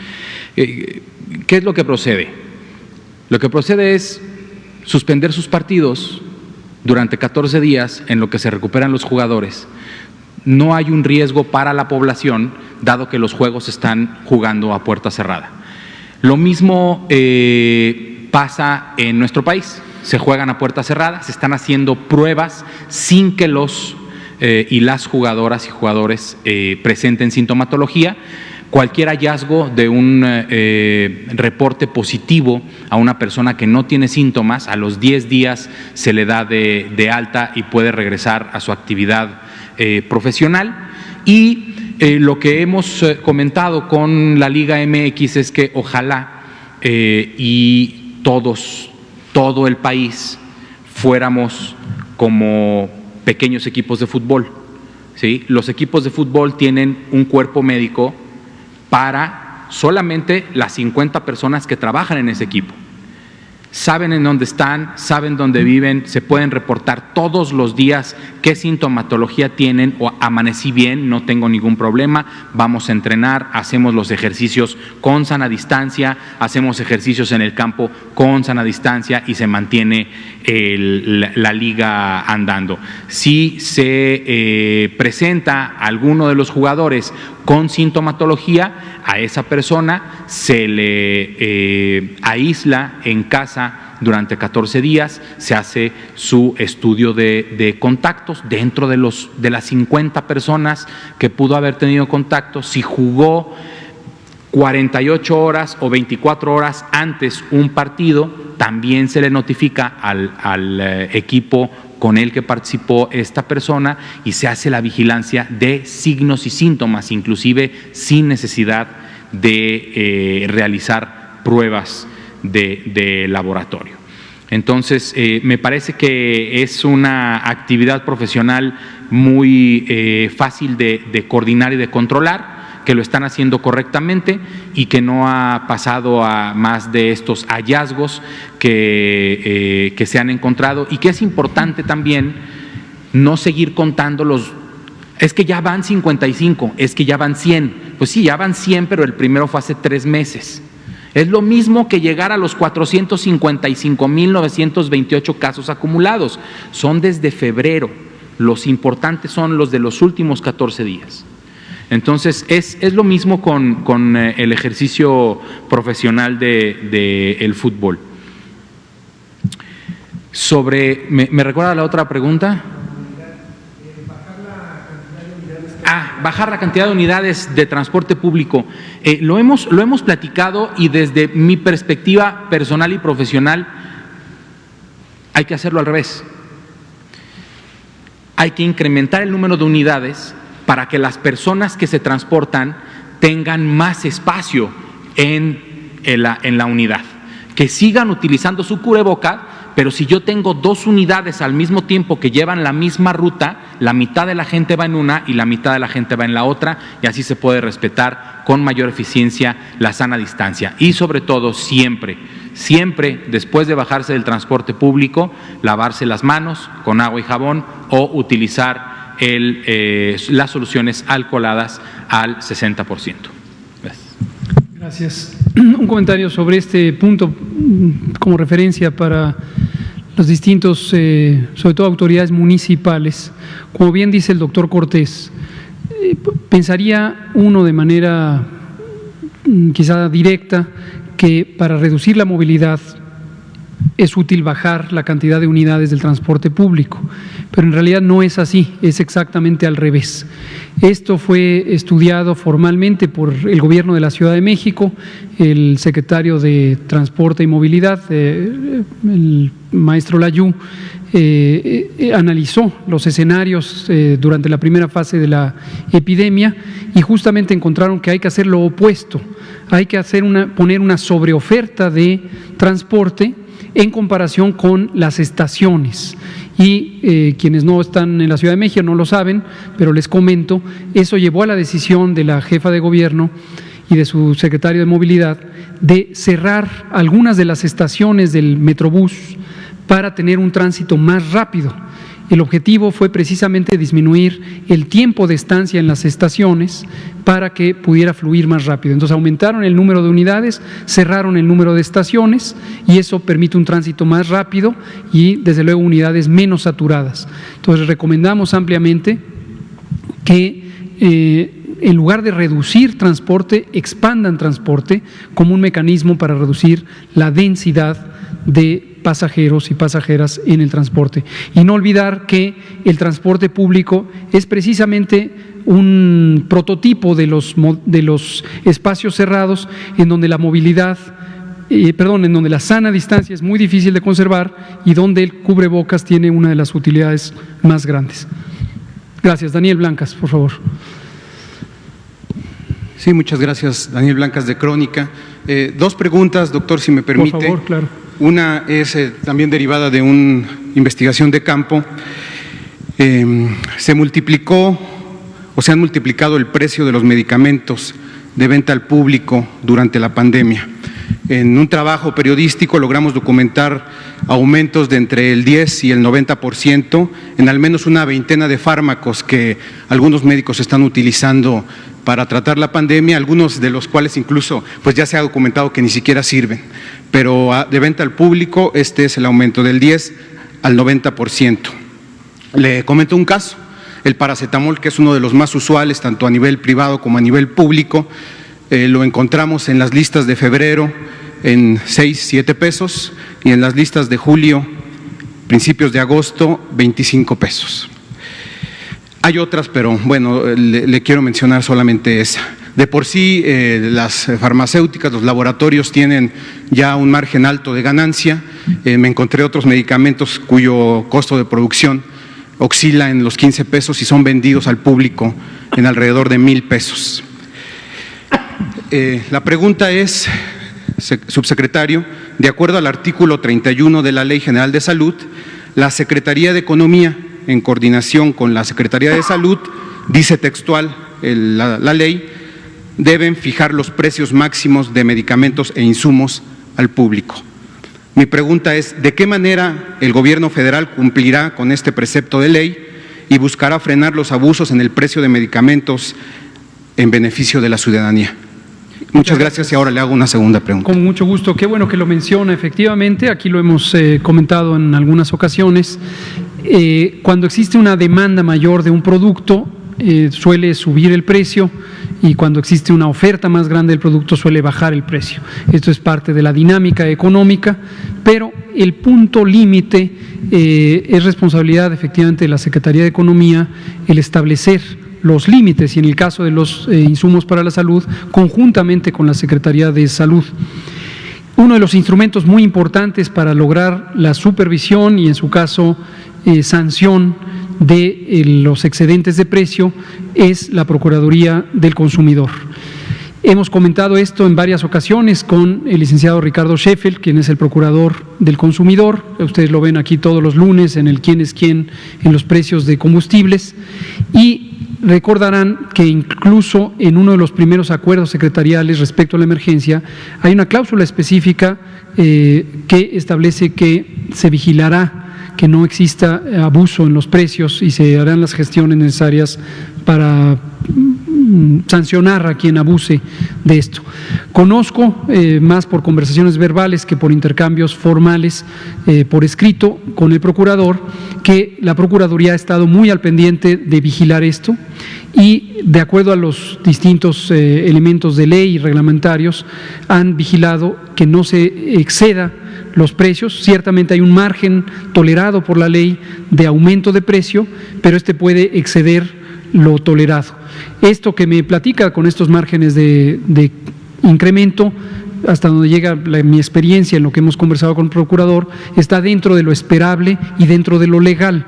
¿Qué es lo que procede? Lo que procede es suspender sus partidos durante 14 días en lo que se recuperan los jugadores. No hay un riesgo para la población, dado que los juegos se están jugando a puerta cerrada. Lo mismo pasa en nuestro país. Se juegan a puerta cerrada, se están haciendo pruebas sin que los y las jugadoras y jugadores presenten sintomatología. Cualquier hallazgo de un reporte positivo a una persona que no tiene síntomas, a los 10 días se le da de alta y puede regresar a su actividad profesional. Y lo que hemos comentado con la Liga MX es que ojalá y todo el país fuéramos como pequeños equipos de fútbol, ¿sí? Los equipos de fútbol tienen un cuerpo médico para solamente las 50 personas que trabajan en ese equipo. Saben en dónde están, saben dónde viven, se pueden reportar todos los días qué sintomatología tienen, o amanecí bien, no tengo ningún problema, vamos a entrenar, hacemos los ejercicios con sana distancia, hacemos ejercicios en el campo con sana distancia y se mantiene la liga andando. Si se presenta alguno de los jugadores con sintomatología, a esa persona se le aísla en casa durante 14 días, se hace su estudio de contactos dentro de las 50 personas que pudo haber tenido contacto. Si jugó 48 horas o 24 horas antes un partido, también se le notifica al equipo con el que participó esta persona y se hace la vigilancia de signos y síntomas, inclusive sin necesidad de realizar pruebas de laboratorio. Entonces, me parece que es una actividad profesional muy fácil de coordinar y de controlar, que lo están haciendo correctamente y que no ha pasado a más de estos hallazgos que se han encontrado, y que es importante también no seguir contando es que ya van 55, es que ya van 100. Pues sí, ya van 100, pero el primero fue hace 3 meses. Es lo mismo que llegar a los 455,928 casos acumulados. Son desde febrero. Los importantes son los de los últimos 14 días. Entonces, es lo mismo con el ejercicio profesional del fútbol. ¿Me recuerda la otra pregunta? Bajar la cantidad de unidades de transporte público. Lo hemos platicado, y desde mi perspectiva personal y profesional hay que hacerlo al revés. Hay que incrementar el número de unidades para que las personas que se transportan tengan más espacio en la unidad, que sigan utilizando su cubreboca, pero si yo tengo 2 unidades al mismo tiempo que llevan la misma ruta, la mitad de la gente va en una y la mitad de la gente va en la otra, y así se puede respetar con mayor eficiencia la sana distancia. Y sobre todo, siempre después de bajarse del transporte público, lavarse las manos con agua y jabón o utilizar las soluciones alcoholadas al 60%. Gracias. Un comentario sobre este punto como referencia para los distintos, sobre todo autoridades municipales. Como bien dice el doctor Cortés, pensaría uno de manera quizá directa que para reducir la movilidad es útil bajar la cantidad de unidades del transporte público, pero en realidad no es así, es exactamente al revés. Esto fue estudiado formalmente por el Gobierno de la Ciudad de México, el secretario de Transporte y Movilidad, el maestro Layú, analizó los escenarios durante la primera fase de la epidemia y justamente encontraron que hay que hacer lo opuesto, hay que poner una sobreoferta de transporte en comparación con las estaciones. Y quienes no están en la Ciudad de México no lo saben, pero les comento, eso llevó a la decisión de la jefa de gobierno y de su secretario de Movilidad de cerrar algunas de las estaciones del Metrobús para tener un tránsito más rápido. El objetivo fue precisamente disminuir el tiempo de estancia en las estaciones para que pudiera fluir más rápido. Entonces aumentaron el número de unidades, cerraron el número de estaciones y eso permite un tránsito más rápido y desde luego unidades menos saturadas. Entonces recomendamos ampliamente que en lugar de reducir transporte, expandan transporte como un mecanismo para reducir la densidad de pasajeros y pasajeras en el transporte. Y no olvidar que el transporte público es precisamente un prototipo de los espacios cerrados en donde la movilidad, en donde la sana distancia es muy difícil de conservar y donde el cubrebocas tiene una de las utilidades más grandes. Gracias. Daniel Blancas, por favor. Sí, muchas gracias. Daniel Blancas, de Crónica. Dos preguntas, doctor, si me permite. Por favor, claro. Una es también derivada de una investigación de campo. Se han multiplicado el precio de los medicamentos de venta al público durante la pandemia. En un trabajo periodístico logramos documentar aumentos de entre el 10 y el 90% en al menos una veintena de fármacos que algunos médicos están utilizando para tratar la pandemia, algunos de los cuales incluso pues ya se ha documentado que ni siquiera sirven. Pero de venta al público este es el aumento del 10 al 90%. Le comento un caso, el paracetamol, que es uno de los más usuales tanto a nivel privado como a nivel público, lo encontramos en las listas de febrero en 6, 7 pesos y en las listas de julio, principios de agosto, 25 pesos. Hay otras, pero bueno, le quiero mencionar solamente esa. De por sí, las farmacéuticas, los laboratorios tienen ya un margen alto de ganancia. Me encontré otros medicamentos cuyo costo de producción oscila en los 15 pesos y son vendidos al público en alrededor de 1,000 pesos. La pregunta es, subsecretario, de acuerdo al artículo 31 de la Ley General de Salud, la Secretaría de Economía, en coordinación con la Secretaría de Salud, dice textual la ley, deben fijar los precios máximos de medicamentos e insumos al público. Mi pregunta es, ¿de qué manera el gobierno federal cumplirá con este precepto de ley y buscará frenar los abusos en el precio de medicamentos en beneficio de la ciudadanía? Muchas gracias y ahora le hago una segunda pregunta. Con mucho gusto. Qué bueno que lo menciona. Efectivamente, aquí lo hemos comentado en algunas ocasiones. Cuando existe una demanda mayor de un producto, suele subir el precio y cuando existe una oferta más grande del producto suele bajar el precio. Esto es parte de la dinámica económica, pero el punto límite es responsabilidad efectivamente de la Secretaría de Economía el establecer los límites y en el caso de los insumos para la salud, conjuntamente con la Secretaría de Salud. Uno de los instrumentos muy importantes para lograr la supervisión y en su caso sanción de los excedentes de precio es la Procuraduría del Consumidor. Hemos comentado esto en varias ocasiones con el licenciado Ricardo Sheffield, quien es el Procurador del Consumidor. Ustedes lo ven aquí todos los lunes en el quién es quién en los precios de combustibles y recordarán que incluso en uno de los primeros acuerdos secretariales respecto a la emergencia hay una cláusula específica que establece que se vigilará que no exista abuso en los precios y se harán las gestiones necesarias para sancionar a quien abuse de esto. Conozco más por conversaciones verbales que por intercambios formales por escrito con el procurador que la Procuraduría ha estado muy al pendiente de vigilar esto y de acuerdo a los distintos elementos de ley y reglamentarios han vigilado que no se exceda los precios. Ciertamente hay un margen tolerado por la ley de aumento de precio, pero este puede exceder lo tolerado. Esto que me platica con estos márgenes de incremento, hasta donde llega mi experiencia en lo que hemos conversado con el procurador, está dentro de lo esperable y dentro de lo legal.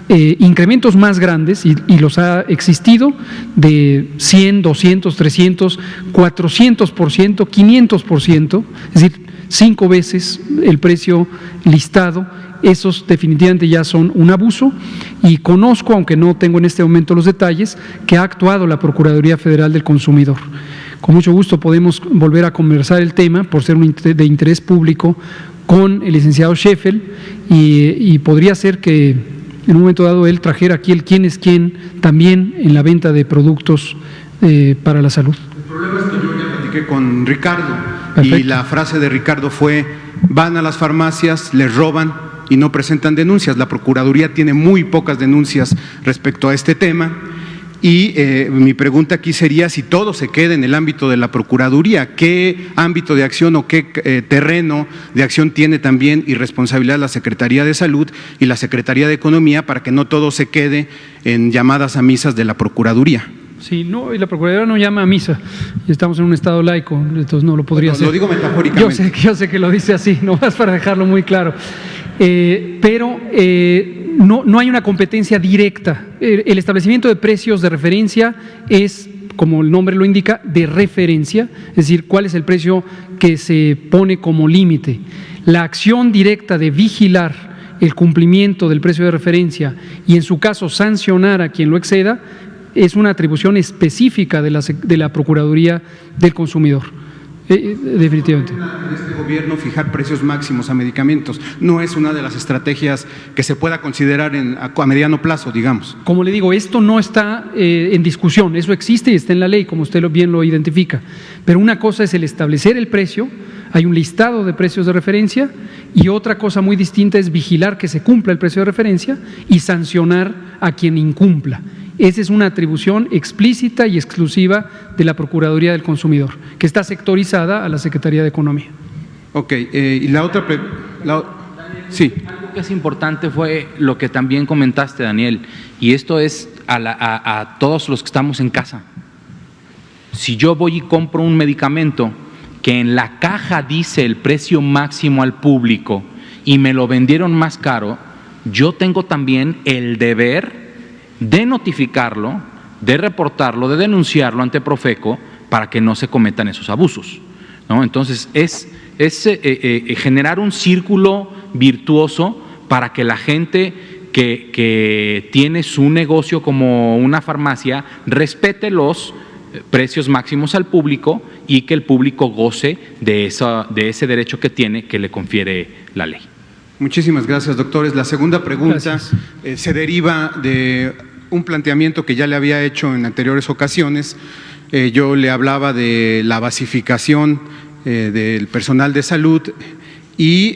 Incrementos más grandes, y los ha existido, de 100, 200, 300, 400%, 500%, es decir, 5 veces el precio listado. Esos definitivamente ya son un abuso y conozco, aunque no tengo en este momento los detalles, que ha actuado la Procuraduría Federal del Consumidor. Con mucho gusto podemos volver a conversar el tema por ser de interés público con el licenciado Sheffield y podría ser que en un momento dado él trajera aquí el quién es quién también en la venta de productos para la salud. El problema es que yo ya platiqué con Ricardo. Perfecto. Y la frase de Ricardo fue: van a las farmacias, les roban y no presentan denuncias. La Procuraduría tiene muy pocas denuncias respecto a este tema. Y mi pregunta aquí sería si todo se queda en el ámbito de la Procuraduría, ¿qué ámbito de acción o qué terreno de acción tiene también y responsabilidad la Secretaría de Salud y la Secretaría de Economía para que no todo se quede en llamadas a misas de la Procuraduría? Sí, no, y la Procuraduría no llama a misa, y estamos en un estado laico, entonces no lo podría hacer. Lo digo metafóricamente. Yo sé que lo dice así, nomás para dejarlo muy claro. Pero no hay una competencia directa. El establecimiento de precios de referencia es, como el nombre lo indica, de referencia, es decir, cuál es el precio que se pone como límite. La acción directa de vigilar el cumplimiento del precio de referencia y, en su caso, sancionar a quien lo exceda, es una atribución específica de la Procuraduría del Consumidor. Definitivamente. En este gobierno fijar precios máximos a medicamentos no es una de las estrategias que se pueda considerar a mediano plazo, digamos. Como le digo, esto no está en discusión, eso existe y está en la ley, como usted bien lo identifica. Pero una cosa es el establecer el precio, hay un listado de precios de referencia, y otra cosa muy distinta es vigilar que se cumpla el precio de referencia y sancionar a quien incumpla. Esa es una atribución explícita y exclusiva de la Procuraduría del Consumidor, que está sectorizada a la Secretaría de Economía. Ok, y la otra… Sí. Algo que es importante fue lo que también comentaste, Daniel, y esto es a todos los que estamos en casa. Si yo voy y compro un medicamento que en la caja dice el precio máximo al público y me lo vendieron más caro, yo tengo también el deber de notificarlo, de reportarlo, de denunciarlo ante Profeco para que no se cometan esos abusos, ¿no? Entonces, es generar un círculo virtuoso para que la gente que tiene su negocio como una farmacia respete los precios máximos al público y que el público goce de ese derecho que tiene, que le confiere la ley. Muchísimas gracias, doctores. La segunda pregunta se deriva de un planteamiento que ya le había hecho en anteriores ocasiones. Yo le hablaba de la basificación del personal de salud y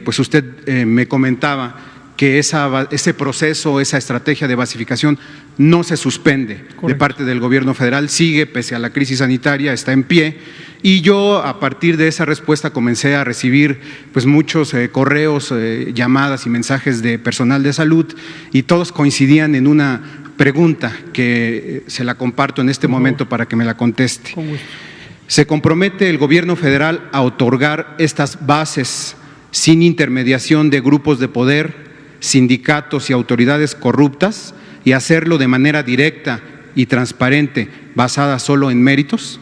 pues usted me comentaba que ese proceso, esa estrategia de basificación no se suspende. Correcto. De parte del gobierno federal, sigue pese a la crisis sanitaria, está en pie. Y yo, a partir de esa respuesta, comencé a recibir pues muchos correos, llamadas y mensajes de personal de salud, y todos coincidían en una pregunta que se la comparto en este momento para que me la conteste. Con gusto. ¿Se compromete el gobierno federal a otorgar estas bases sin intermediación de grupos de poder, sindicatos y autoridades corruptas, y hacerlo de manera directa y transparente, basada solo en méritos?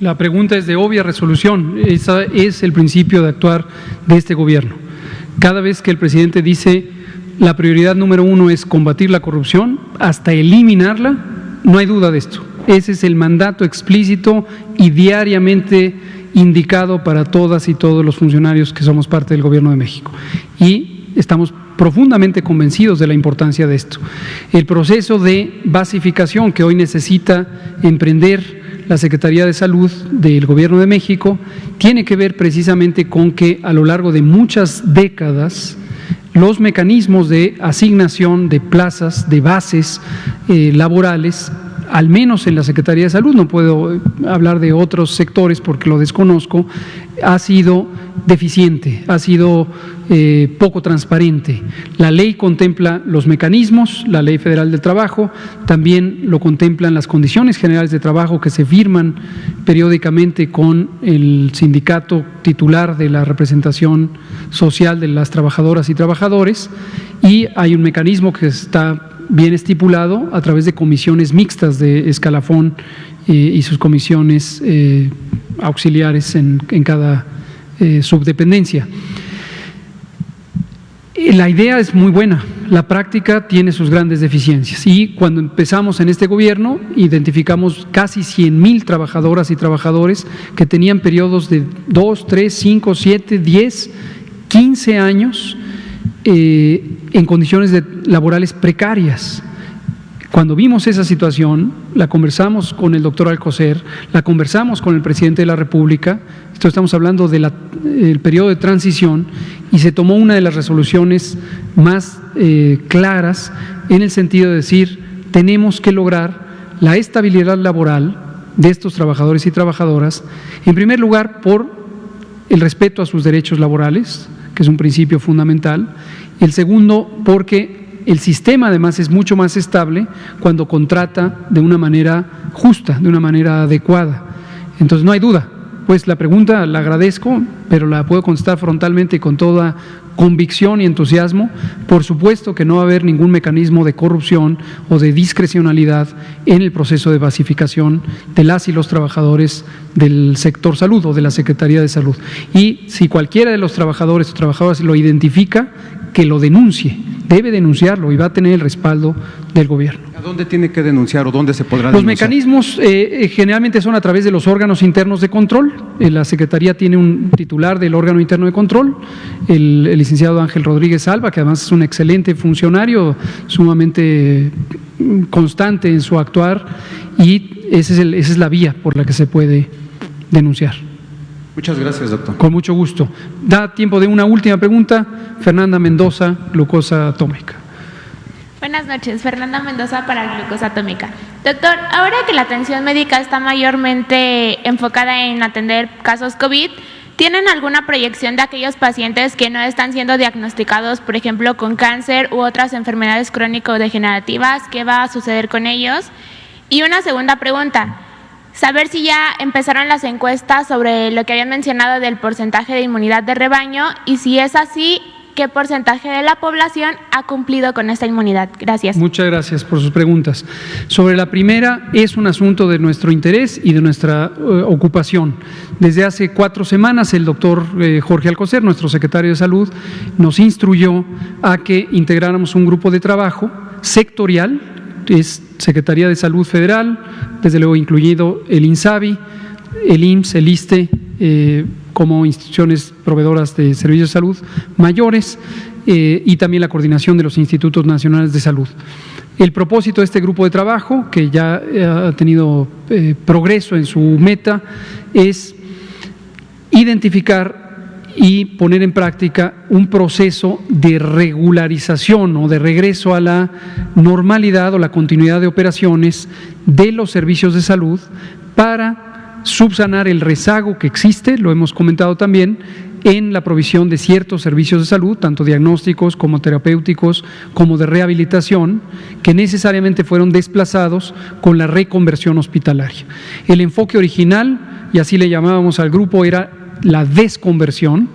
La pregunta es de obvia resolución. Ese es el principio de actuar de este gobierno. Cada vez que el presidente dice la prioridad número 1 es combatir la corrupción hasta eliminarla, no hay duda de esto. Ese es el mandato explícito y diariamente indicado para todas y todos los funcionarios que somos parte del Gobierno de México. Y estamos profundamente convencidos de la importancia de esto. El proceso de basificación que hoy necesita emprender la Secretaría de Salud del Gobierno de México tiene que ver precisamente con que a lo largo de muchas décadas los mecanismos de asignación de plazas, de bases laborales, al menos en la Secretaría de Salud, no puedo hablar de otros sectores porque lo desconozco, ha sido deficiente, ha sido poco transparente. La ley contempla los mecanismos, la Ley Federal del Trabajo, también lo contemplan las condiciones generales de trabajo que se firman periódicamente con el sindicato titular de la representación social de las trabajadoras y trabajadores, y hay un mecanismo que está bien estipulado a través de comisiones mixtas de escalafón y sus comisiones auxiliares en cada subdependencia. La idea es muy buena, la práctica tiene sus grandes deficiencias, y cuando empezamos en este gobierno identificamos casi 100,000 trabajadoras y trabajadores que tenían periodos de 2, 3, 5, 7, 10, 15 años en condiciones laborales precarias. Cuando vimos esa situación, la conversamos con el doctor Alcocer, la conversamos con el presidente de la República, esto estamos hablando del periodo de transición, y se tomó una de las resoluciones más claras en el sentido de decir, tenemos que lograr la estabilidad laboral de estos trabajadores y trabajadoras, en primer lugar por el respeto a sus derechos laborales, que es un principio fundamental, y el segundo porque el sistema además es mucho más estable cuando contrata de una manera justa, de una manera adecuada. Entonces no hay duda, pues la pregunta la agradezco, pero la puedo contestar frontalmente y con toda convicción y entusiasmo. Por supuesto que no va a haber ningún mecanismo de corrupción o de discrecionalidad en el proceso de basificación de las y los trabajadores del sector salud o de la Secretaría de Salud. Y si cualquiera de los trabajadores o trabajadoras lo identifica, que lo denuncie, debe denunciarlo y va a tener el respaldo del gobierno. ¿A dónde tiene que denunciar o dónde se podrá denunciar? Los mecanismos generalmente son a través de los órganos internos de control. La Secretaría tiene un titular del órgano interno de control, el licenciado Ángel Rodríguez Alba, que además es un excelente funcionario, sumamente constante en su actuar, y esa es la vía por la que se puede denunciar. Muchas gracias, doctor. Con mucho gusto. Da tiempo de una última pregunta. Fernanda Mendoza, glucosa atómica. Buenas noches, Fernanda Mendoza para Glucosa Atómica. Doctor, ahora que la atención médica está mayormente enfocada en atender casos COVID, ¿tienen alguna proyección de aquellos pacientes que no están siendo diagnosticados, por ejemplo, con cáncer u otras enfermedades crónico-degenerativas? ¿Qué va a suceder con ellos? Y una segunda pregunta, saber si ya empezaron las encuestas sobre lo que habían mencionado del porcentaje de inmunidad de rebaño, y si es así, ¿qué porcentaje de la población ha cumplido con esta inmunidad? Gracias. Muchas gracias por sus preguntas. Sobre la primera, es un asunto de nuestro interés y de nuestra ocupación. Desde hace 4 semanas, el doctor Jorge Alcocer, nuestro secretario de Salud, nos instruyó a que integráramos un grupo de trabajo sectorial, es Secretaría de Salud Federal, desde luego incluido el INSABI, el IMSS, el ISSSTE, como instituciones proveedoras de servicios de salud mayores, y también la coordinación de los institutos nacionales de salud. El propósito de este grupo de trabajo, que ya ha tenido progreso en su meta, es identificar y poner en práctica un proceso de regularización o de regreso a la normalidad o la continuidad de operaciones de los servicios de salud para subsanar el rezago que existe, lo hemos comentado también, en la provisión de ciertos servicios de salud, tanto diagnósticos como terapéuticos, como de rehabilitación, que necesariamente fueron desplazados con la reconversión hospitalaria. El enfoque original, y así le llamábamos al grupo, era la desconversión,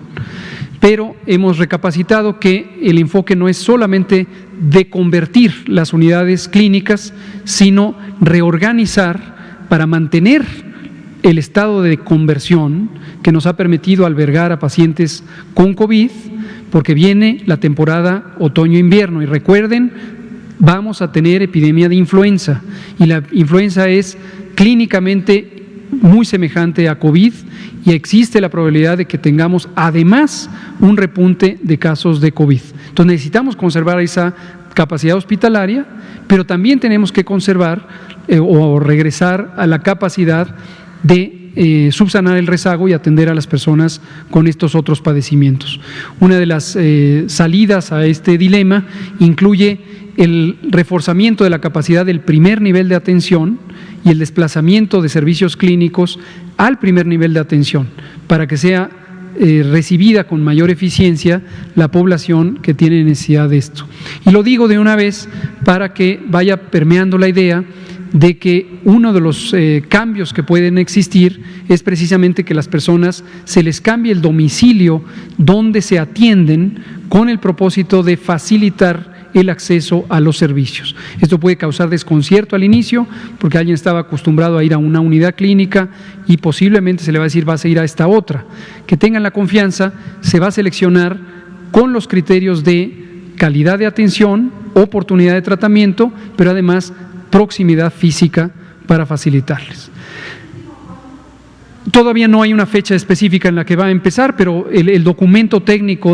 pero hemos recapacitado que el enfoque no es solamente de convertir las unidades clínicas, sino reorganizar para mantener el estado de conversión que nos ha permitido albergar a pacientes con COVID, porque viene la temporada otoño-invierno. Y recuerden, vamos a tener epidemia de influenza, y la influenza es clínicamente muy semejante a COVID, y existe la probabilidad de que tengamos además un repunte de casos de COVID. Entonces necesitamos conservar esa capacidad hospitalaria, pero también tenemos que conservar o regresar a la capacidad de subsanar el rezago y atender a las personas con estos otros padecimientos. Una de las salidas a este dilema incluye el reforzamiento de la capacidad del primer nivel de atención y el desplazamiento de servicios clínicos al primer nivel de atención para que sea recibida con mayor eficiencia la población que tiene necesidad de esto. Y lo digo de una vez para que vaya permeando la idea de que uno de los cambios que pueden existir es precisamente que las personas se les cambie el domicilio donde se atienden con el propósito de facilitar el acceso a los servicios. Esto puede causar desconcierto al inicio porque alguien estaba acostumbrado a ir a una unidad clínica y posiblemente se le va a decir vas a ir a esta otra. Que tengan la confianza, se va a seleccionar con los criterios de calidad de atención, oportunidad de tratamiento, pero además proximidad física para facilitarles. Todavía no hay una fecha específica en la que va a empezar, pero el documento técnico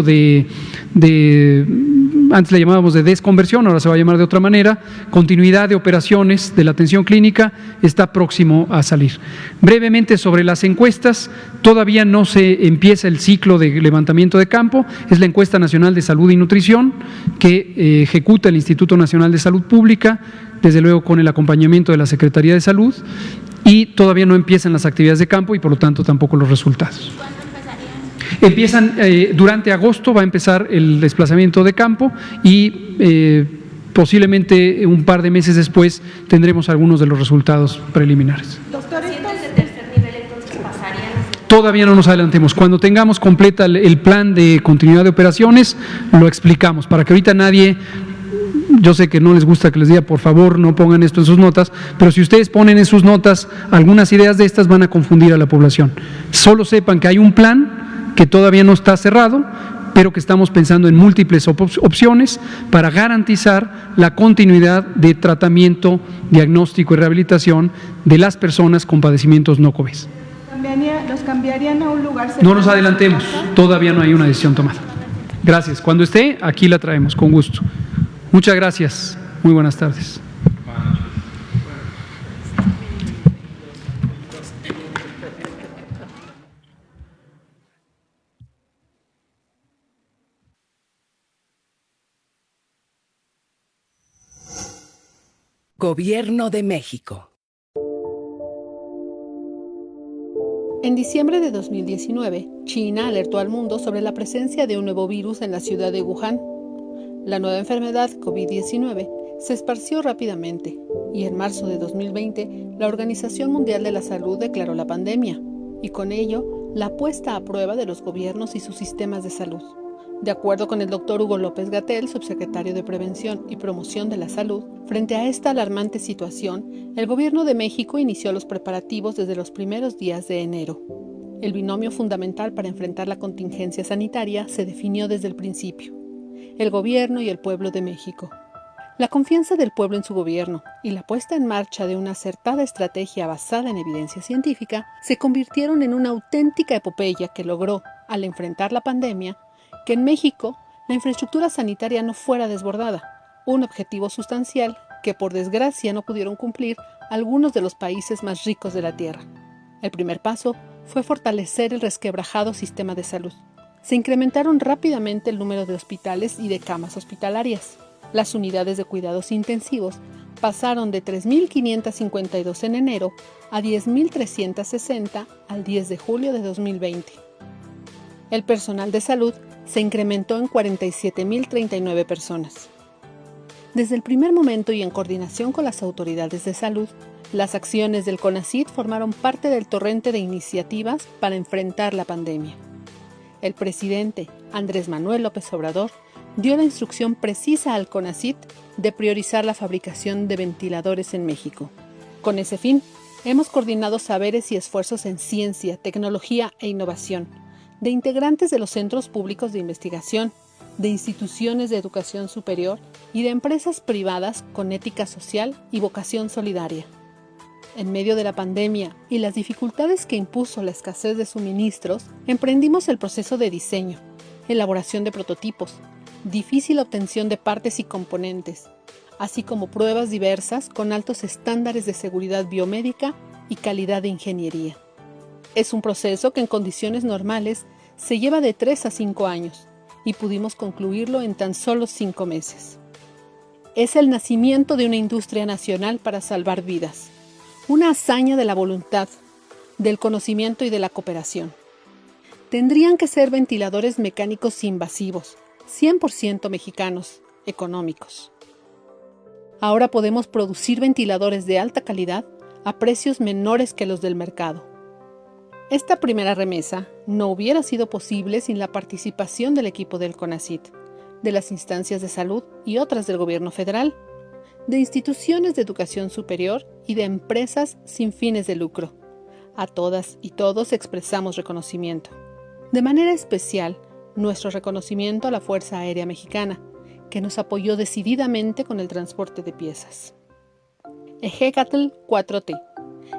antes le llamábamos de desconversión, ahora se va a llamar de otra manera, continuidad de operaciones de la atención clínica, está próximo a salir. Brevemente sobre las encuestas, todavía no se empieza el ciclo de levantamiento de campo, es la encuesta nacional de salud y nutrición que ejecuta el Instituto Nacional de Salud Pública, desde luego con el acompañamiento de la Secretaría de Salud, y todavía no empiezan las actividades de campo y por lo tanto tampoco los resultados. ¿Cuándo empezarían? Empiezan, durante agosto va a empezar el desplazamiento de campo y posiblemente un par de meses después tendremos algunos de los resultados preliminares. Doctor, ¿pacientes de tercer nivel entonces pasarían? Todavía no nos adelantemos. Cuando tengamos completa el plan de continuidad de operaciones, lo explicamos, para que ahorita nadie... Yo sé que no les gusta que les diga, por favor, no pongan esto en sus notas, pero si ustedes ponen en sus notas algunas ideas de estas, van a confundir a la población. Solo sepan que hay un plan que todavía no está cerrado, pero que estamos pensando en múltiples opciones para garantizar la continuidad de tratamiento, diagnóstico y rehabilitación de las personas con padecimientos no COVID. ¿Los cambiarían a un lugar cercano? No nos adelantemos, todavía no hay una decisión tomada. Gracias. Cuando esté, aquí la traemos, con gusto. Muchas gracias. Muy buenas tardes. Gobierno de México. En diciembre de 2019, China alertó al mundo sobre la presencia de un nuevo virus en la ciudad de Wuhan. La nueva enfermedad, COVID-19, se esparció rápidamente y en marzo de 2020 la Organización Mundial de la Salud declaró la pandemia y con ello la puesta a prueba de los gobiernos y sus sistemas de salud. De acuerdo con el doctor Hugo López-Gatell, subsecretario de Prevención y Promoción de la Salud, frente a esta alarmante situación, el Gobierno de México inició los preparativos desde los primeros días de enero. El binomio fundamental para enfrentar la contingencia sanitaria se definió desde el principio: el gobierno y el pueblo de México. La confianza del pueblo en su gobierno y la puesta en marcha de una acertada estrategia basada en evidencia científica se convirtieron en una auténtica epopeya que logró, al enfrentar la pandemia, que en México la infraestructura sanitaria no fuera desbordada, un objetivo sustancial que por desgracia no pudieron cumplir algunos de los países más ricos de la Tierra. El primer paso fue fortalecer el resquebrajado sistema de salud. Se incrementaron rápidamente el número de hospitales y de camas hospitalarias. Las unidades de cuidados intensivos pasaron de 3.552 en enero a 10.360 al 10 de julio de 2020. El personal de salud se incrementó en 47.039 personas. Desde el primer momento y en coordinación con las autoridades de salud, las acciones del CONACYT formaron parte del torrente de iniciativas para enfrentar la pandemia. El presidente, Andrés Manuel López Obrador, dio la instrucción precisa al CONACYT de priorizar la fabricación de ventiladores en México. Con ese fin, hemos coordinado saberes y esfuerzos en ciencia, tecnología e innovación, de integrantes de los centros públicos de investigación, de instituciones de educación superior y de empresas privadas con ética social y vocación solidaria. En medio de la pandemia y las dificultades que impuso la escasez de suministros, emprendimos el proceso de diseño, elaboración de prototipos, difícil obtención de partes y componentes, así como pruebas diversas con altos estándares de seguridad biomédica y calidad de ingeniería. Es un proceso que en condiciones normales se lleva de 3 a 5 años y pudimos concluirlo en tan solo 5 meses. Es el nacimiento de una industria nacional para salvar vidas, una hazaña de la voluntad, del conocimiento y de la cooperación. Tendrían que ser ventiladores mecánicos invasivos, 100% mexicanos, económicos. Ahora podemos producir ventiladores de alta calidad a precios menores que los del mercado. Esta primera remesa no hubiera sido posible sin la participación del equipo del CONACYT, de las instancias de salud y otras del gobierno federal, de instituciones de educación superior y de empresas sin fines de lucro. A todas y todos expresamos reconocimiento. De manera especial, nuestro reconocimiento a la Fuerza Aérea Mexicana, que nos apoyó decididamente con el transporte de piezas. Ejecatl 4T,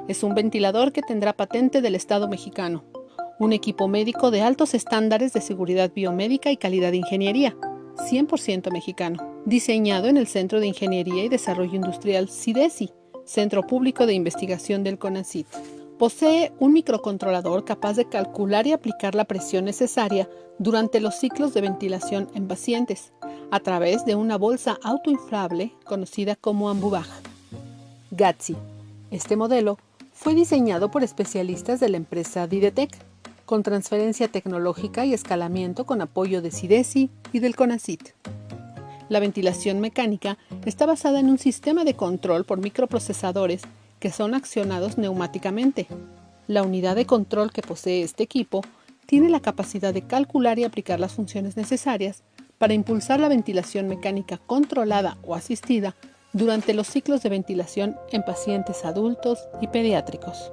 Es un ventilador que tendrá patente del Estado mexicano. Un equipo médico de altos estándares de seguridad biomédica y calidad de ingeniería, 100% mexicano, diseñado en el Centro de Ingeniería y Desarrollo Industrial CIDESI, Centro Público de Investigación del CONACYT. Posee un microcontrolador capaz de calcular y aplicar la presión necesaria durante los ciclos de ventilación en pacientes, a través de una bolsa autoinflable conocida como Ambubaj. GATSI. Este modelo fue diseñado por especialistas de la empresa Didetec, con transferencia tecnológica y escalamiento con apoyo de CIDESI y del CONACYT. La ventilación mecánica está basada en un sistema de control por microprocesadores que son accionados neumáticamente. La unidad de control que posee este equipo tiene la capacidad de calcular y aplicar las funciones necesarias para impulsar la ventilación mecánica controlada o asistida durante los ciclos de ventilación en pacientes adultos y pediátricos.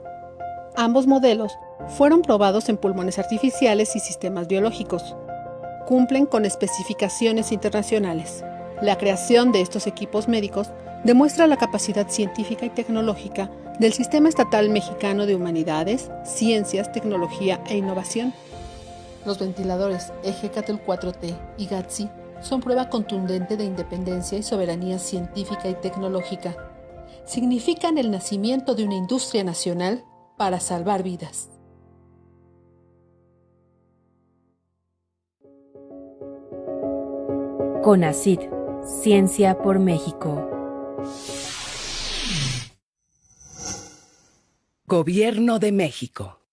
Ambos modelos fueron probados en pulmones artificiales y sistemas biológicos. Cumplen con especificaciones internacionales. La creación de estos equipos médicos demuestra la capacidad científica y tecnológica del Sistema Estatal Mexicano de Humanidades, Ciencias, Tecnología e Innovación. Los ventiladores EGCATL 4T y GATSI son prueba contundente de independencia y soberanía científica y tecnológica. Significan el nacimiento de una industria nacional para salvar vidas. CONACYT, Ciencia por México. Gobierno de México.